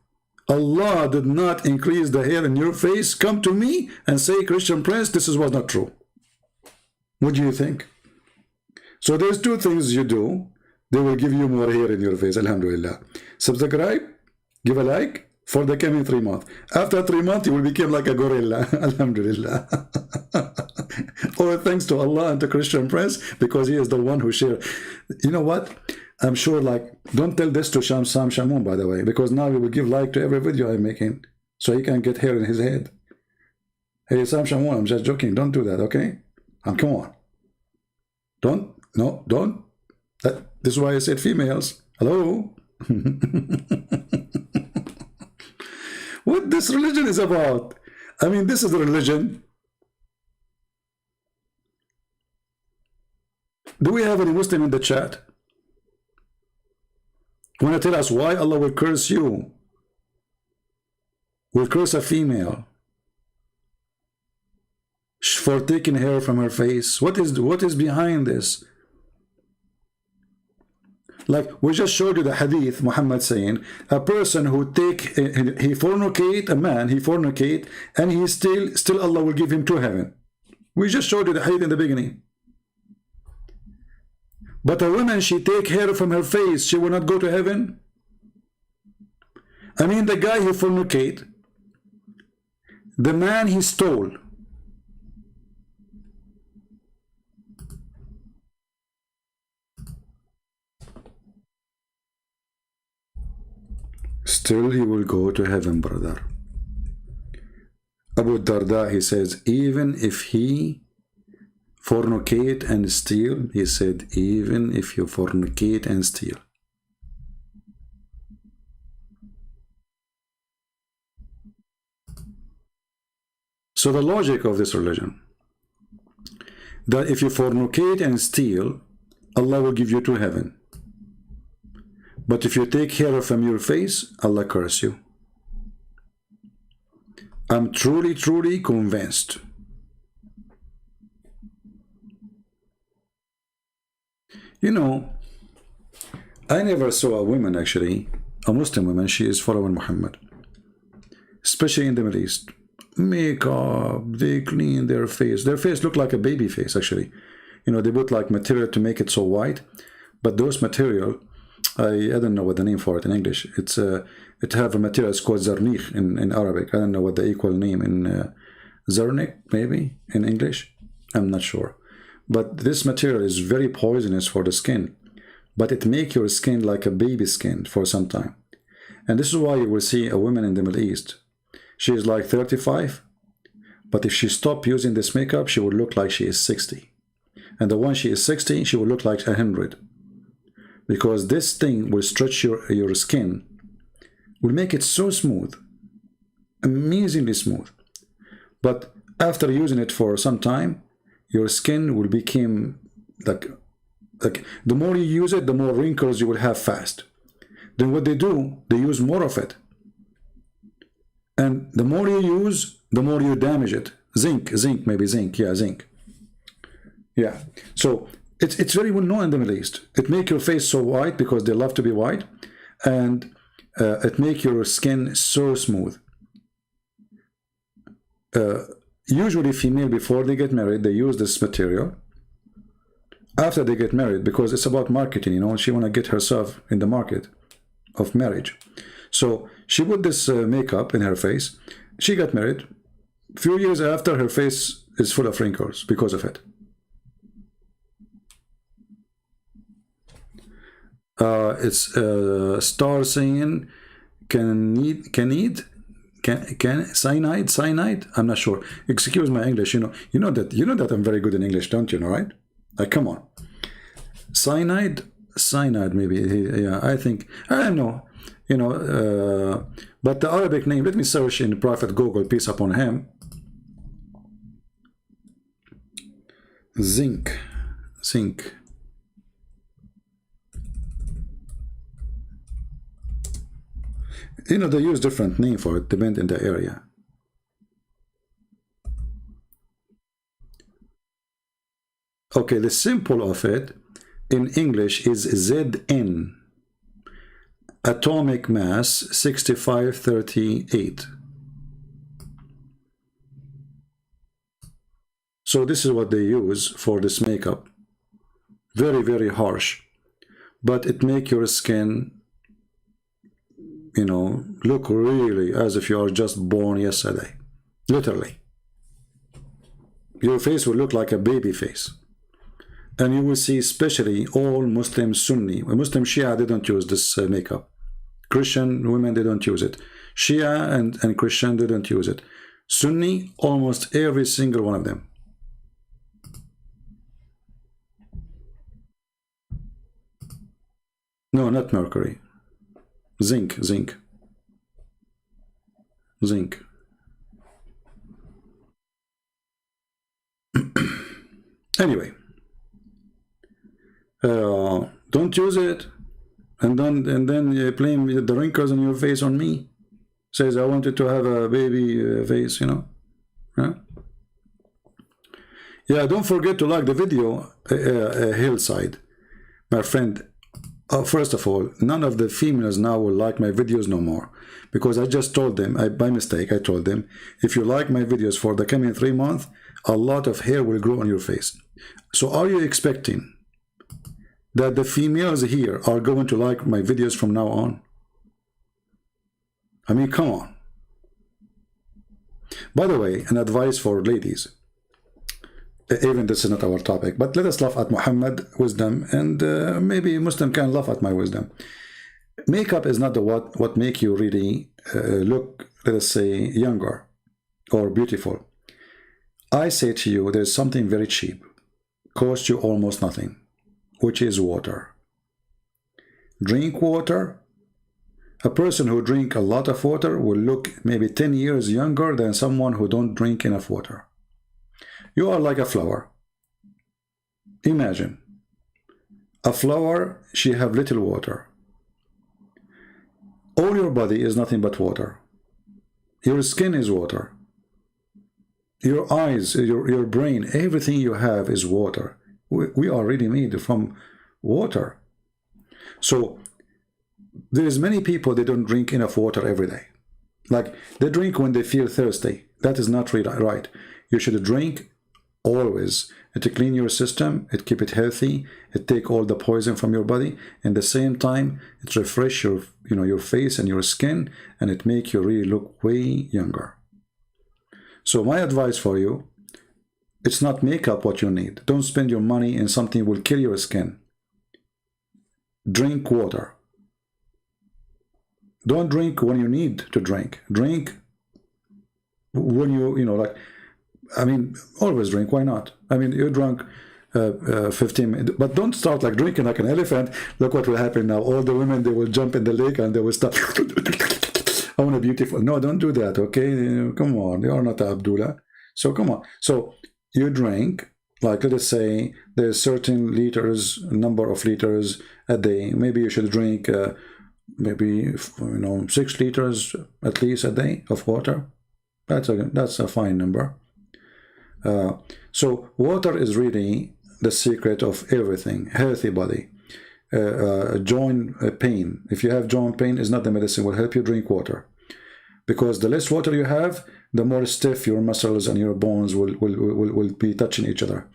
Allah did not increase the hair in your face, come to me and say, Christian Prince, this was not true. What do you think? So there's 2 things you do. They will give you more hair in your face, alhamdulillah. Subscribe, give a like for the coming 3 months. After 3 months, you will become like a gorilla, alhamdulillah. Or thanks to Allah and to Christian Prince, because he is the one who shared. You know what? I'm sure, like, don't tell this to Sam Shamoun, by the way, because now he will give like to every video I'm making, so he can get hair in his head. Hey, Sam Shamoun, I'm just joking. Don't do that, okay? Come on. Don't. No, don't. This is why I said females. Hello? What this religion is about? I mean, this is a religion. Do we have any Muslim in the chat? Want to tell us why Allah will curse you? Will curse a female for taking hair from her face? What is behind this? Like we just showed you the hadith, Muhammad saying, a person who he fornicate, a man, he fornicate, and he still Allah will give him to heaven. We just showed you the hadith in the beginning. But a woman, she take hair from her face, she will not go to heaven? I mean, the guy who fornicate, the man he stole, still he will go to heaven, brother. Abu Darda, he says, even if he fornicate and steal, he said, even if you fornicate and steal. So the logic of this religion, that if you fornicate and steal, Allah will give you to heaven. But if you take hair from your face, Allah curse you. I'm truly, truly convinced. You know, I never saw a woman, actually, a Muslim woman, she is following Muhammad, especially in the Middle East. Makeup, they clean their face. Their face look like a baby face, actually. You know, they put like material to make it so white, but those material, I don't know what the name for it in English. It's it have a material. It's called zarnikh in Arabic. I don't know what the equal name in zarnik maybe in English. I'm not sure. But this material is very poisonous for the skin. But it makes your skin like a baby skin for some time. And this is why you will see a woman in the Middle East. She is like 35, but if she stopped using this makeup, she would look like she is 60. And the one she is 60, she will look like 100. Because this thing will stretch your skin, will make it so smooth, amazingly smooth. But after using it for some time, your skin will become like the more you use it, the more wrinkles you will have fast. Then what they do, they use more of it. And the more you use, the more you damage it. Zinc, yeah, zinc. Yeah, so it's very well known in the Middle East. It makes your face so white because they love to be white, and it makes your skin so smooth. Usually female, before they get married, they use this material. After they get married, because it's about marketing, you know, she want to get herself in the market of marriage. So she put this makeup in her face. She got married. A few years after, her face is full of wrinkles because of it. It's Star saying cyanide. I'm not sure. Excuse my English. You know that I'm very good in English, don't you know, right? Come on. Cyanide maybe. Yeah, I think, I don't know. You know, but the Arabic name, let me search in Prophet Google, peace upon him. Zinc. You know, they use different name for it, depending on the area. Okay, the symbol of it in English is Zn. Atomic mass 6538. So this is what they use for this makeup. Very, very harsh. But it makes your skin, you know, look really as if you are just born yesterday. Literally. Your face will look like a baby face. And you will see especially all Muslim Sunni. Muslim Shia, they don't use this makeup. Christian women, they don't use it. Shia and Christian, they don't use it. Sunni, almost every single one of them. No, not mercury. Zinc. Anyway, don't use it, and then you blame the wrinkles on your face on me. Says I wanted to have a baby face, you know. Yeah, don't forget to like the video, Hillside, my friend. First of all, none of the females now will like my videos no more, because I just told them, by mistake, I told them, if you like my videos for the coming 3 months, a lot of hair will grow on your face. So are you expecting that the females here are going to like my videos from now on? I mean, come on. By the way, an advice for ladies, even this is not our topic, but let us laugh at Muhammad wisdom, and maybe Muslim can laugh at my wisdom. Makeup is not what make you really look, let us say, younger or beautiful. I say to you, there's something very cheap, costs you almost nothing, which is water. Drink water. A person who drink a lot of water will look maybe 10 years younger than someone who don't drink enough water. You are like a flower. Imagine a flower, she have little water. All your body is nothing but water. Your skin is water. Your eyes, your brain, everything you have is water. We are really made from water. So there is many people, they don't drink enough water every day. Like they drink when they feel thirsty. That is not really right. You should drink always. It clean your system, it keep it healthy, it take all the poison from your body, and the same time it refresh your your face and your skin, and it make you really look way younger. So my advice for you, it's not makeup what you need. Don't spend your money in something that will kill your skin. Drink water. Don't drink when you need to drink. Drink when like, I mean, always drink. Why not? I mean, you drunk 15 minutes, but don't start like drinking like an elephant. Look what will happen now. All the women, they will jump in the lake and they will start. I want a beautiful. No, don't do that. Okay, come on. You are not Abdullah. So come on. So you drink, like, let us say there's certain liters, number of liters a day. Maybe you should drink maybe 6 liters at least a day of water. That's a fine number. So water is really the secret of everything. Healthy body. Joint pain. If you have joint pain, is not the medicine will help you. Drink water, because the less water you have, the more stiff your muscles and your bones will be touching each other.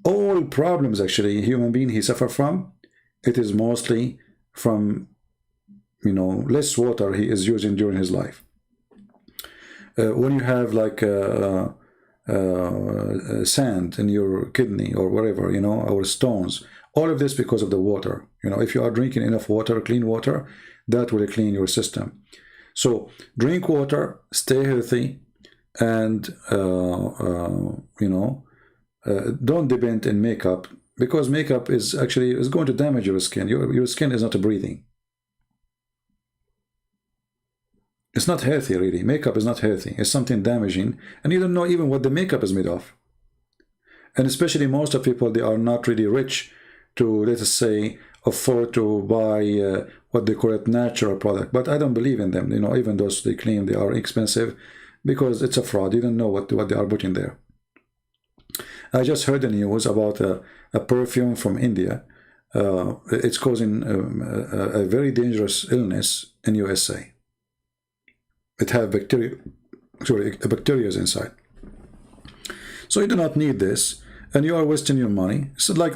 All problems actually human being he suffer from, it is mostly from less water he is using during his life. When you have like sand in your kidney or whatever, or stones, all of this because of the water. If you are drinking enough water, clean water, that will clean your system. So drink water, stay healthy, and don't depend in makeup, because makeup is going to damage your skin. Your skin is not breathing. It's not healthy, really. Makeup is not healthy. It's something damaging, and you don't know even what the makeup is made of. And especially most of people, they are not really rich to, let us say, afford to buy what they call it natural product. But I don't believe in them. Even those they claim they are expensive, because it's a fraud. You don't know what they are putting there. I just heard the news about a perfume from India. It's causing a very dangerous illness in USA. It have bacteria inside. So you do not need this, and you are wasting your money. So like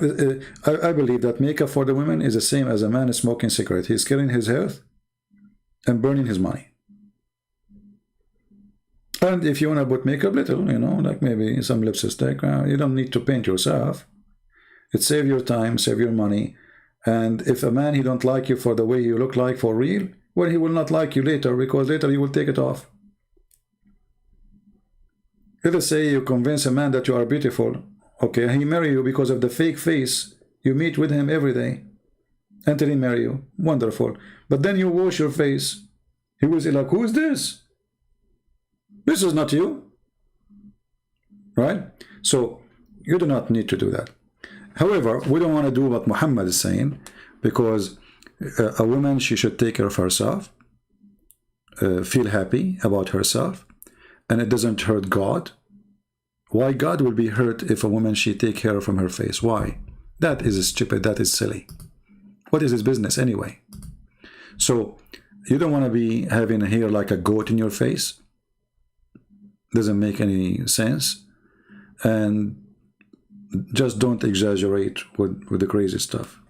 I believe that makeup for the women is the same as a man smoking cigarette. He's killing his health and burning his money. And if you want to put makeup little, like maybe some lipstick, you don't need to paint yourself. It save your time, save your money. And if a man, he don't like you for the way you look like for real, well, he will not like you later, because later you will take it off. Let us say you convince a man that you are beautiful. Okay, he marry you because of the fake face. You meet with him every day until he marry you. Wonderful. But then you wash your face. He will say like, who's this? This is not you. Right? So you do not need to do that. However, we don't want to do what Muhammad is saying, because a woman, she should take care of herself, feel happy about herself, and it doesn't hurt God. Why God will be hurt if a woman, she take care from her face? Why? That is stupid. That is silly. What is his business anyway? So you don't want to be having hair like a goat in your face. Doesn't make any sense. And just don't exaggerate with the crazy stuff.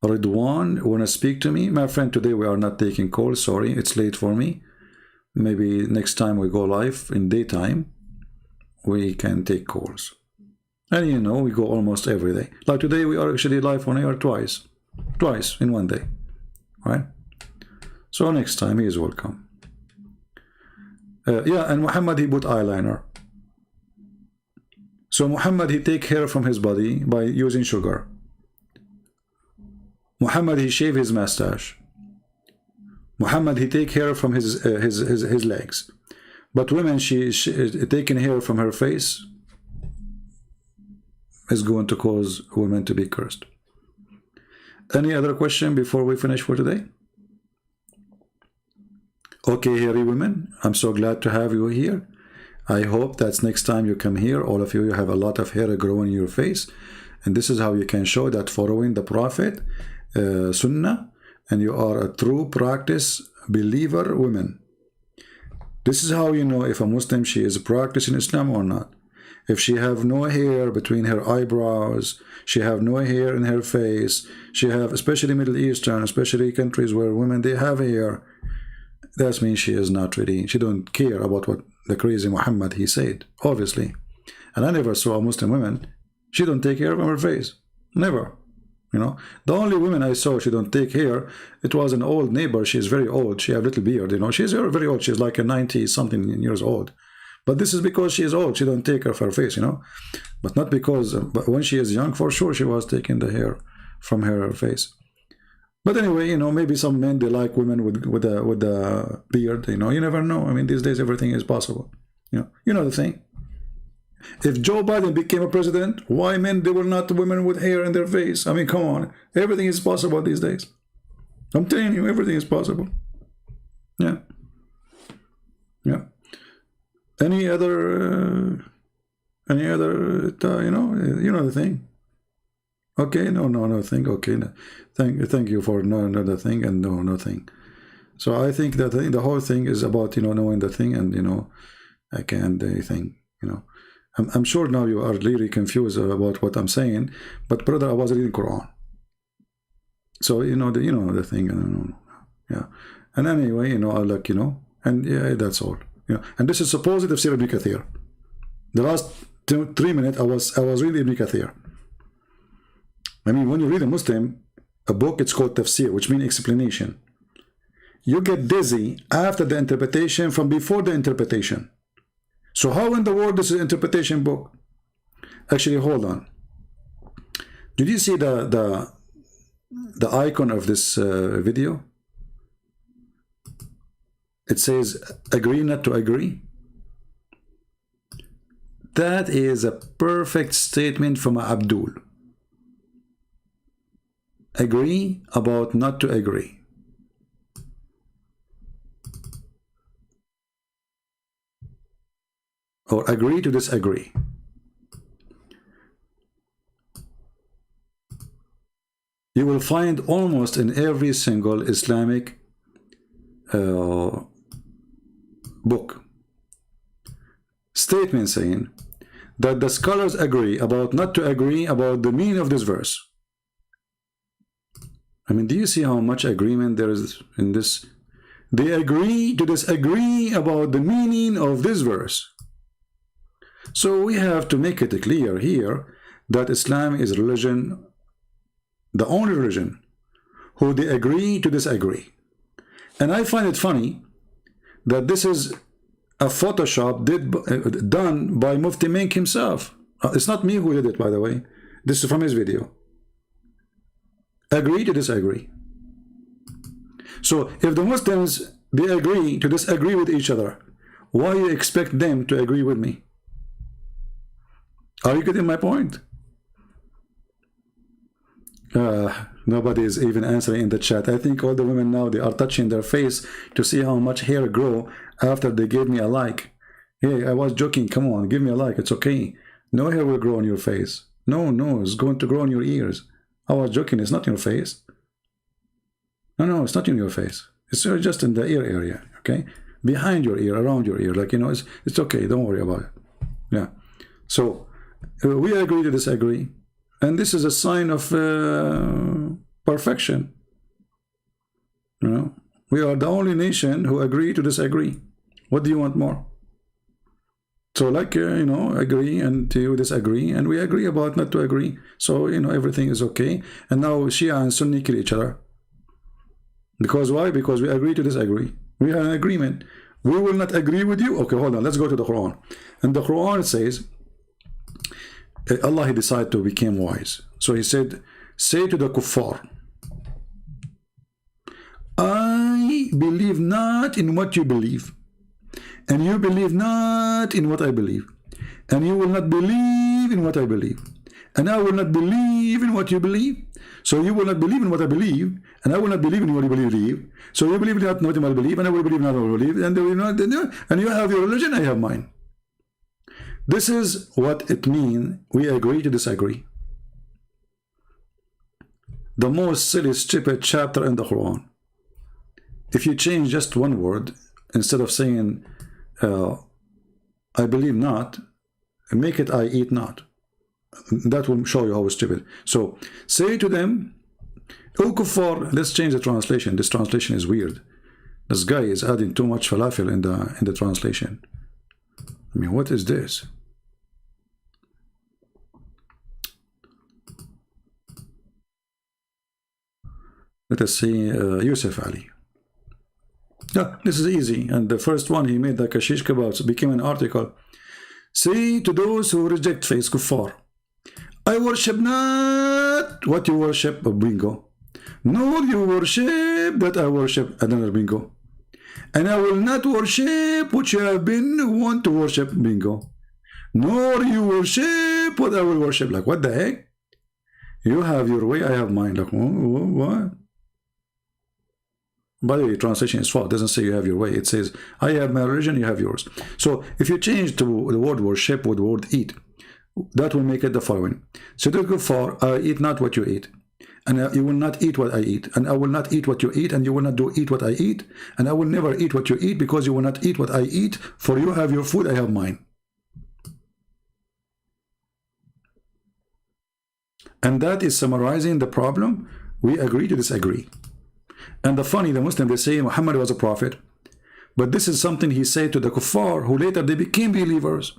Ridwan, want to speak to me? My friend, today we are not taking calls. Sorry, it's late for me. Maybe next time we go live in daytime, we can take calls. And we go almost every day. Like today, we are actually live on air twice in one day, right? So next time, he is welcome. Yeah, and Muhammad, he put eyeliner. So Muhammad, he take hair from his body by using sugar. Muhammad, he shave his mustache. Muhammad, he take hair from his legs. But women, she taking hair from her face is going to cause women to be cursed. Any other question before we finish for today? Okay, hairy women, I'm so glad to have you here. I hope that next time you come here, all of you have a lot of hair growing in your face. And this is how you can show that following the Prophet, Sunnah, and you are a true practice believer women. This is how you know if a Muslim, she is practicing Islam or not. If she have no hair between her eyebrows, she have no hair in her face, she have, especially Middle Eastern, especially countries where women, they have hair, that means she is not really, she don't care about what the crazy Muhammad, he said, obviously. And I never saw a Muslim woman, she don't take hair from her face. Never. You know, the only woman I saw she don't take hair, it was an old neighbor. She's very old. She have little beard. You know, she's very old. She's like a 90 something years old. But this is because she is old. She don't take off her face. You know, but not because. But when she is young, for sure she was taking the hair from her face. But anyway, you know, maybe some men, they like women with a beard. You know, you never know. I mean, these days everything is possible. You know the thing. If Joe Biden became a president, why men, they were not women with hair in their face? I mean, come on. Everything is possible these days. I'm telling you, everything is possible. Yeah. Yeah. Any other, you know the thing. Okay, no thing. Okay, no. Thank you for another thing and no thing. So I think that the whole thing is about, knowing the thing and, I can't do anything, I'm sure now you are really confused about what I'm saying, but brother, I was reading Quran. So, the thing, yeah. And anyway, I like, and yeah, that's all. And this is supposed of Ibn Kathir. The last 3 minutes, I was reading Ibn Kathir. I mean, when you read a Muslim, a book, it's called tafsir, which means explanation. You get dizzy after the interpretation from before the interpretation. So how in the world this is an interpretation book? Actually, hold on. Did you see the icon of this video? It says, agree not to agree. That is a perfect statement from Abdul. Agree about not to agree. Or agree to disagree. You will find almost in every single Islamic book statement saying that the scholars agree about not to agree about the meaning of this verse. I mean, do you see how much agreement there is in this? They agree to disagree about the meaning of this verse. So we have to make it clear here that Islam is religion, the only religion who they agree to disagree. And I find it funny that this is a Photoshop done by Mufti Menk himself. It's not me who did it, by the way. This is from his video. Agree to disagree. So if the Muslims, they agree to disagree with each other, why do you expect them to agree with me? Are you getting my point? Nobody is even answering in the chat. I think all the women now, they are touching their face to see how much hair grow after they gave me a like. Hey, I was joking. Come on, give me a like. It's okay. No hair will grow on your face. No, it's going to grow on your ears. I was joking. It's not in your face. No, it's not in your face. It's just in the ear area, okay? Behind your ear, around your ear. Like, it's okay. Don't worry about it. Yeah. So, we agree to disagree. And this is a sign of perfection. We are the only nation who agree to disagree. What do you want more? So like, agree and you disagree, and we agree about not to agree. So, everything is okay. And now Shia and Sunni kill each other. Because why? Because we agree to disagree. We have an agreement. We will not agree with you. Okay, hold on. Let's go to the Quran. And the Quran says, Allah, he decided to become wise. So he said, say to the kuffar, I believe not in what you believe, and you believe not in what I believe, and you will not believe in what I believe, and I will not believe in what you believe. So you will not believe in what I believe, and I will not believe in what you believe. So you believe not in what I believe, and I will believe not in what I believe, and you have your religion, I have mine. This is what it means. We agree to disagree. The most silly, stupid chapter in the Quran. If you change just one word, instead of saying I believe not, make it I eat not. That will show you how stupid. So say to them, O kuffar, let's change the translation. This translation is weird. This guy is adding too much falafel in the translation. I mean, what is this? Let us see Yusuf Ali. Yeah, this is easy. And the first one he made, the kashish kebabs, became an article. Say to those who reject faith, kuffar, I worship not what you worship, bingo. Nor you worship that I worship, another bingo. And I will not worship what you have been want to worship, bingo. Nor you worship what I will worship. Like, what the heck? You have your way, I have mine. Like, what? By the way, translation is false. It doesn't say you have your way. It says, I have my religion, you have yours. So if you change to the word worship with the word eat, that will make it the following. So to go for, I eat not what you eat. And you will not eat what I eat. And I will not eat what you eat. And you will not eat what I eat. And I will never eat what you eat, because you will not eat what I eat. For you have your food, I have mine. And that is summarizing the problem. We agree to disagree. And the funny, the Muslim, they say Muhammad was a prophet. But this is something he said to the kuffar, who later they became believers.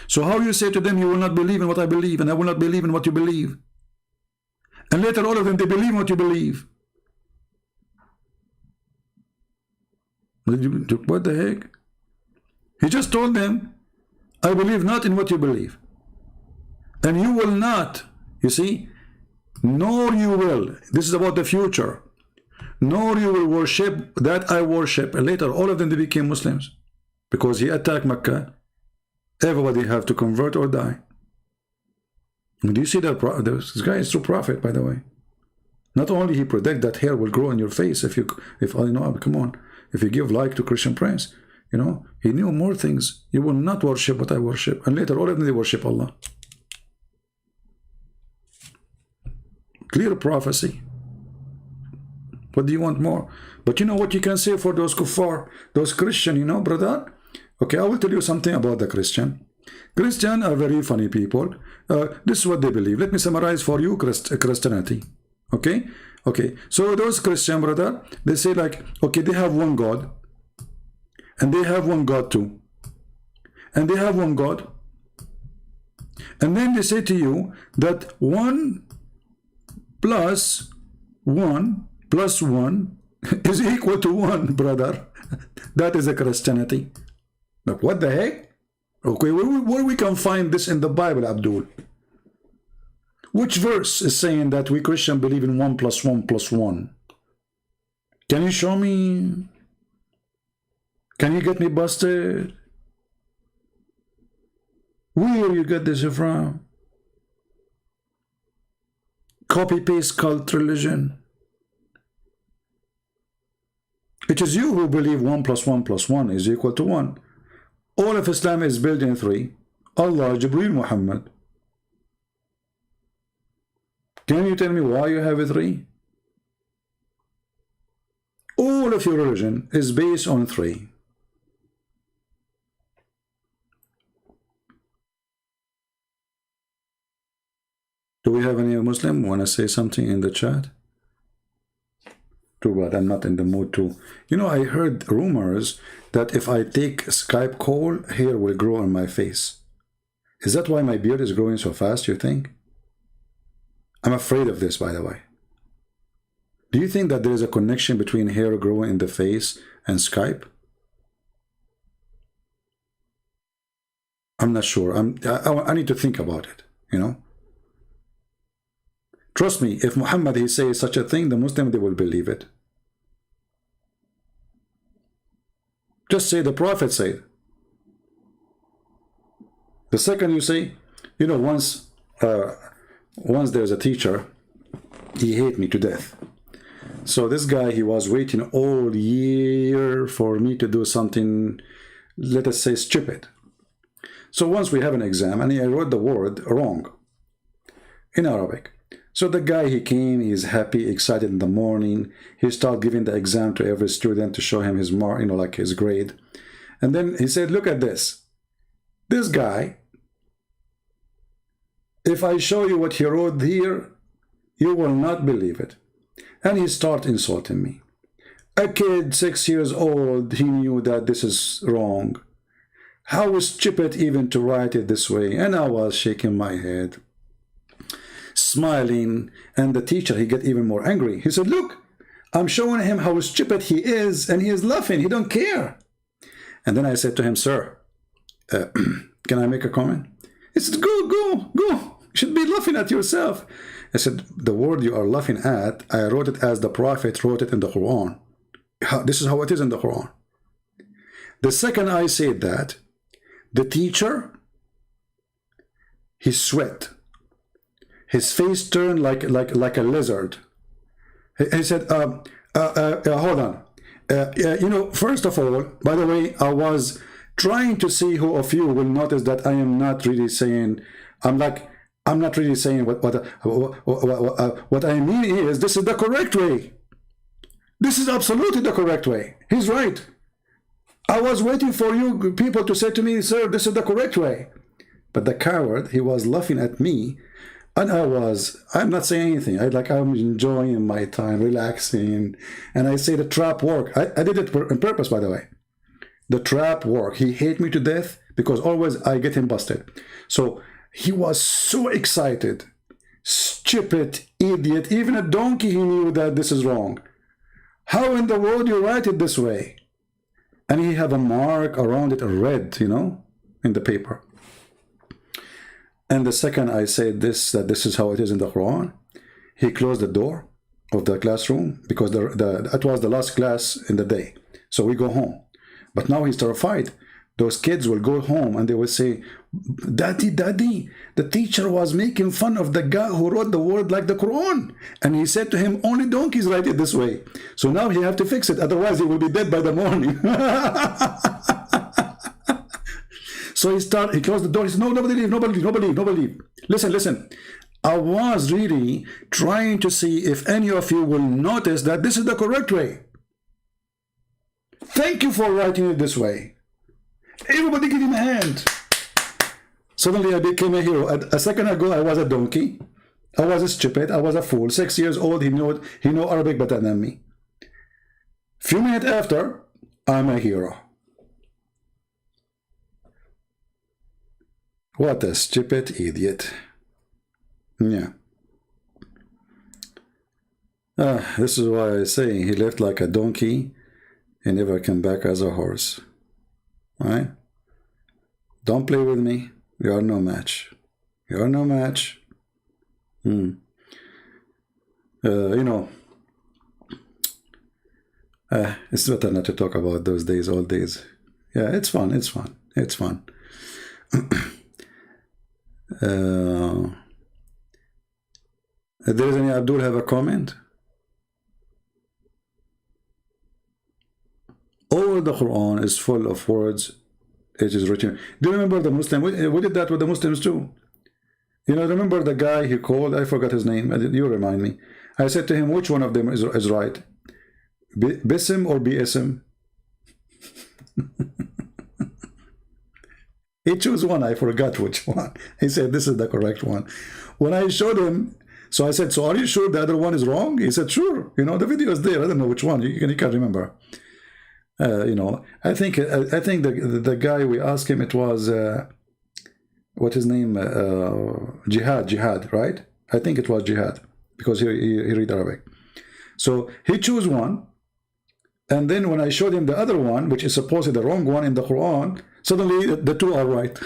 So how you say to them, you will not believe in what I believe, and I will not believe in what you believe. And later all of them, they believe in what you believe. What the heck? He just told them, I believe not in what you believe. And you will not, you see, nor you will. This is about the future. Nor you will worship that I worship. And later all of them, they became Muslims. Because he attacked Mecca. Everybody have to convert or die. Do you see that? This guy is true prophet, by the way. Not only he predict that hair will grow on your face if you know, come on, if you give like to Christian Prince, you know, he knew more things. You will not worship what I worship. And later all of them, they worship Allah. Clear prophecy. What do you want more? But you know what you can say for those kuffar, those Christian, you know, brother? Okay, I will tell you something about the Christian. Christians are very funny people. This is what they believe. Let me summarize for you Christianity. Okay? Okay. So those Christian, brother, they say like, okay, they have one God. And they have one God too. And they have one God. And then they say to you that 1 plus 1 plus 1 is equal to 1, brother. That is a Christianity. Like, what the heck? Okay, where we can find this in the Bible, Abdul? Which verse is saying that we Christian believe in 1 plus 1 plus 1? Can you show me? Can you get me busted? Where you get this from? Copy-paste cult religion. It is you who believe 1 plus 1 plus 1 is equal to 1. All of Islam is built in 3. Allah, Jibreel, Muhammad. Can you tell me why you have a 3? All of your religion is based on 3. Do we have any Muslim want to say something in the chat? Too bad, I'm not in the mood to. You know, I heard rumors that if I take Skype call, hair will grow on my face. Is that why my beard is growing so fast, you think? I'm afraid of this, by the way. Do you think that there is a connection between hair growing in the face and Skype? I'm not sure. I need to think about it, you know? Trust me, if Muhammad, he says such a thing, the Muslim, they will believe it. Just say the Prophet said. The second you say, you know, once there's a teacher, he hated me to death. So this guy, he was waiting all year for me to do something, let us say, stupid. So once we have an exam, and I wrote the word wrong in Arabic. So the guy, he came, he's happy, excited in the morning. He started giving the exam to every student to show him his mark, you know, like his grade. And then he said, look at this. This guy, if I show you what he wrote here, you will not believe it. And he started insulting me. A kid 6 years old, he knew that this is wrong. How stupid even to write it this way. And I was shaking my head, smiling. And the teacher, he get even more angry. He said, look, I'm showing him how stupid he is, and he is laughing. He don't care. And then I said to him, sir, can I make a comment? He said, go. You should be laughing at yourself. I said, the word you are laughing at, I wrote it as the Prophet wrote it in the Quran. This is how it is in the Quran. The second I said that, the teacher, he sweat. His face turned like a lizard. He said, hold on. You know, first of all, by the way, I was trying to see who of you will notice that I am not really saying, I'm not really saying what I mean is, this is the correct way. This is absolutely the correct way. He's right. I was waiting for you people to say to me, sir, this is the correct way. But the coward, he was laughing at me, and I'm not saying anything. I'm enjoying my time, relaxing. And I say the trap work. I did it on purpose, by the way. The trap work. He hate me to death because always I get him busted. So he was so excited. Stupid idiot. Even a donkey, he knew that this is wrong. How in the world you write it this way? And he have a mark around it, red, you know, in the paper. And the second I said that this is how it is in the Quran, he closed the door of the classroom because that was the last class in the day. So we go home. But now he's terrified. Those kids will go home and they will say, Daddy, the teacher was making fun of the guy who wrote the word like the Quran. And he said to him, only donkeys write it this way. So now he have to fix it. Otherwise he will be dead by the morning. So he closed the door. He said, no, nobody leave. Listen. I was really trying to see if any of you will notice that this is the correct way. Thank you for writing it this way. Everybody give him a hand. Suddenly I became a hero. A second ago, I was a donkey. I was a stupid. I was a fool. 6 years old. He know Arabic better than me. Few minutes after, I'm a hero. What a stupid idiot. Yeah. This is why I say he left like a donkey and never came back as a horse. Right? Don't play with me. You are no match. You are no match. You know, it's better not to talk about those days, old days. Yeah, it's fun. It's fun. It's fun. There is any Abdul have a comment? All the Quran is full of words. It is written. Do you remember the Muslim? We did that with the Muslims too. You know, remember the guy he called? I forgot his name. You remind me. I said to him, which one of them is right? Bism or BSM? He chose one. I forgot which one. He said, this is the correct one. When I showed him, so I said, so are you sure the other one is wrong? He said, sure. You know, the video is there. I don't know which one. You can't remember. You know, I think the guy we asked him, it was what his name, Jihad, right? I think it was Jihad because he read Arabic. So he chose one, and then when I showed him the other one, which is supposedly the wrong one in the Quran, suddenly the two are right.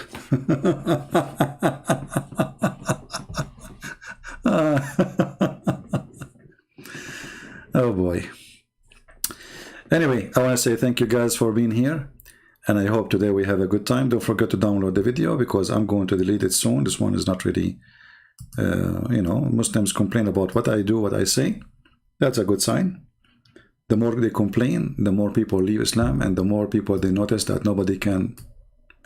Oh boy. Anyway, I want to say thank you guys for being here, and I hope today we have a good time. Don't forget to download the video because I'm going to delete it soon. This one is not really, you know, Muslims complain about what I do, what I say. That's a good sign. The more they complain, the more people leave Islam, and the more people they notice that nobody can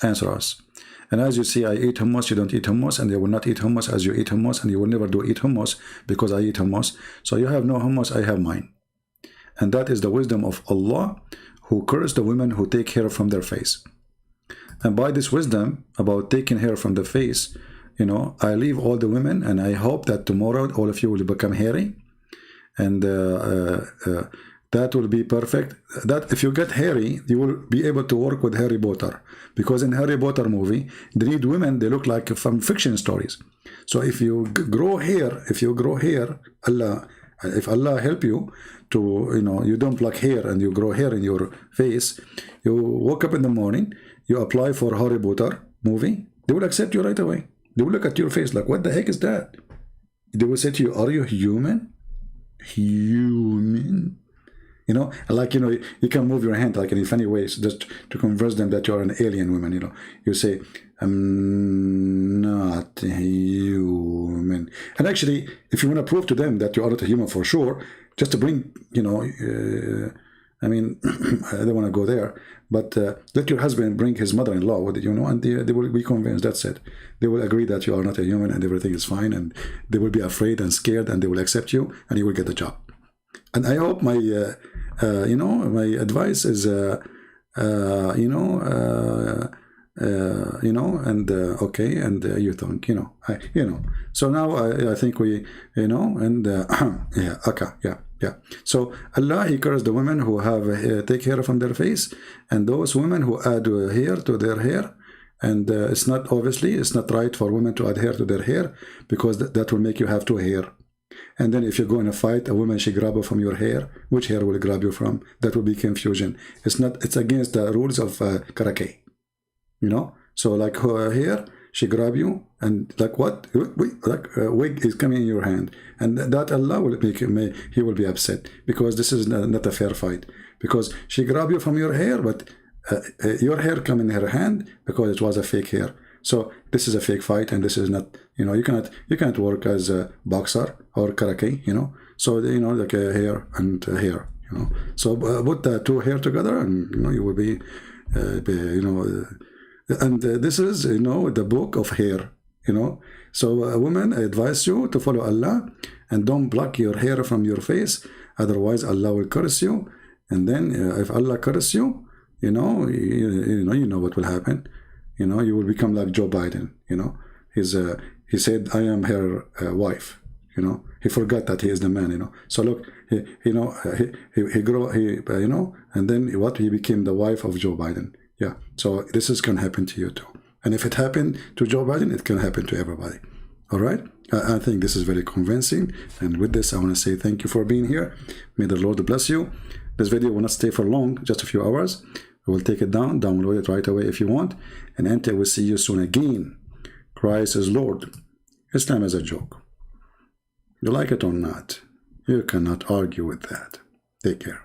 answer us. And as you see, I eat hummus, you don't eat hummus, and they will not eat hummus as you eat hummus, and you will never eat hummus because I eat hummus. So you have no hummus, I have mine. And that is the wisdom of Allah, who curse the women who take hair from their face. And by this wisdom about taking hair from the face, you know, I leave all the women, and I hope that tomorrow all of you will become hairy, and that will be perfect. That if you get hairy, you will be able to work with Harry Potter, because in Harry Potter movie, they need women, they look like from fiction stories. So if you grow hair, if Allah help you to, you know, you don't pluck hair and you grow hair in your face, you wake up in the morning, you apply for Harry Potter movie, they will accept you right away. They will look at your face like, what the heck is that? They will say to you, are you human? Human? You know, like, you know, you can move your hand like in funny ways just to convince them that you're an alien woman, you know. You say, I'm not human. And actually, if you want to prove to them that you are not a human for sure, just to bring, you know, I mean, I don't want to go there, but let your husband bring his mother-in-law with it, you know, and they will be convinced, that's it. They will agree that you are not a human and everything is fine, and they will be afraid and scared, and they will accept you, and you will get the job. And I hope my, you know, my advice is, you know, and okay, and you think, you know, So now I think we, you know, and yeah, okay, yeah. So Allah, He cursed the women who have take hair from their face, and those women who add hair to their hair. And it's not, obviously, it's not right for women to add hair to their hair, because that will make you have two hair. And then if you go in a fight, a woman, she grab you from your hair. Which hair will grab you from? That will be confusion. It's against the rules of karate. You know? So like her hair, she grab you, and like what? Like a wig is coming in your hand. And that Allah will make He will be upset, because this is not a fair fight. Because she grab you from your hair, but your hair come in her hand because it was a fake hair. So this is a fake fight, and this is not, you know, you cannot work as a boxer or karate, you know. So, you know, like a hair and hair, you know. So put the two hair together, and, you know, you will be, you know, and this is, you know, the book of hair, you know. So women, I advise you to follow Allah, and don't block your hair from your face, otherwise Allah will curse you. And then if Allah curse you, you know what will happen. You know, you will become like Joe Biden. You know, he said, I am her wife. You know, he forgot that he is the man. You know, so look, he you know, you know, and then he became the wife of Joe Biden. Yeah, so this is gonna happen to you too. And if it happened to Joe Biden, it can happen to everybody. All right, I think this is very convincing. And with this, I want to say thank you for being here. May the Lord bless you. This video will not stay for long, just a few hours. We will take it down, download it right away if you want. And until we see you soon again, Christ is Lord. Islam is a joke. You like it or not, you cannot argue with that. Take care.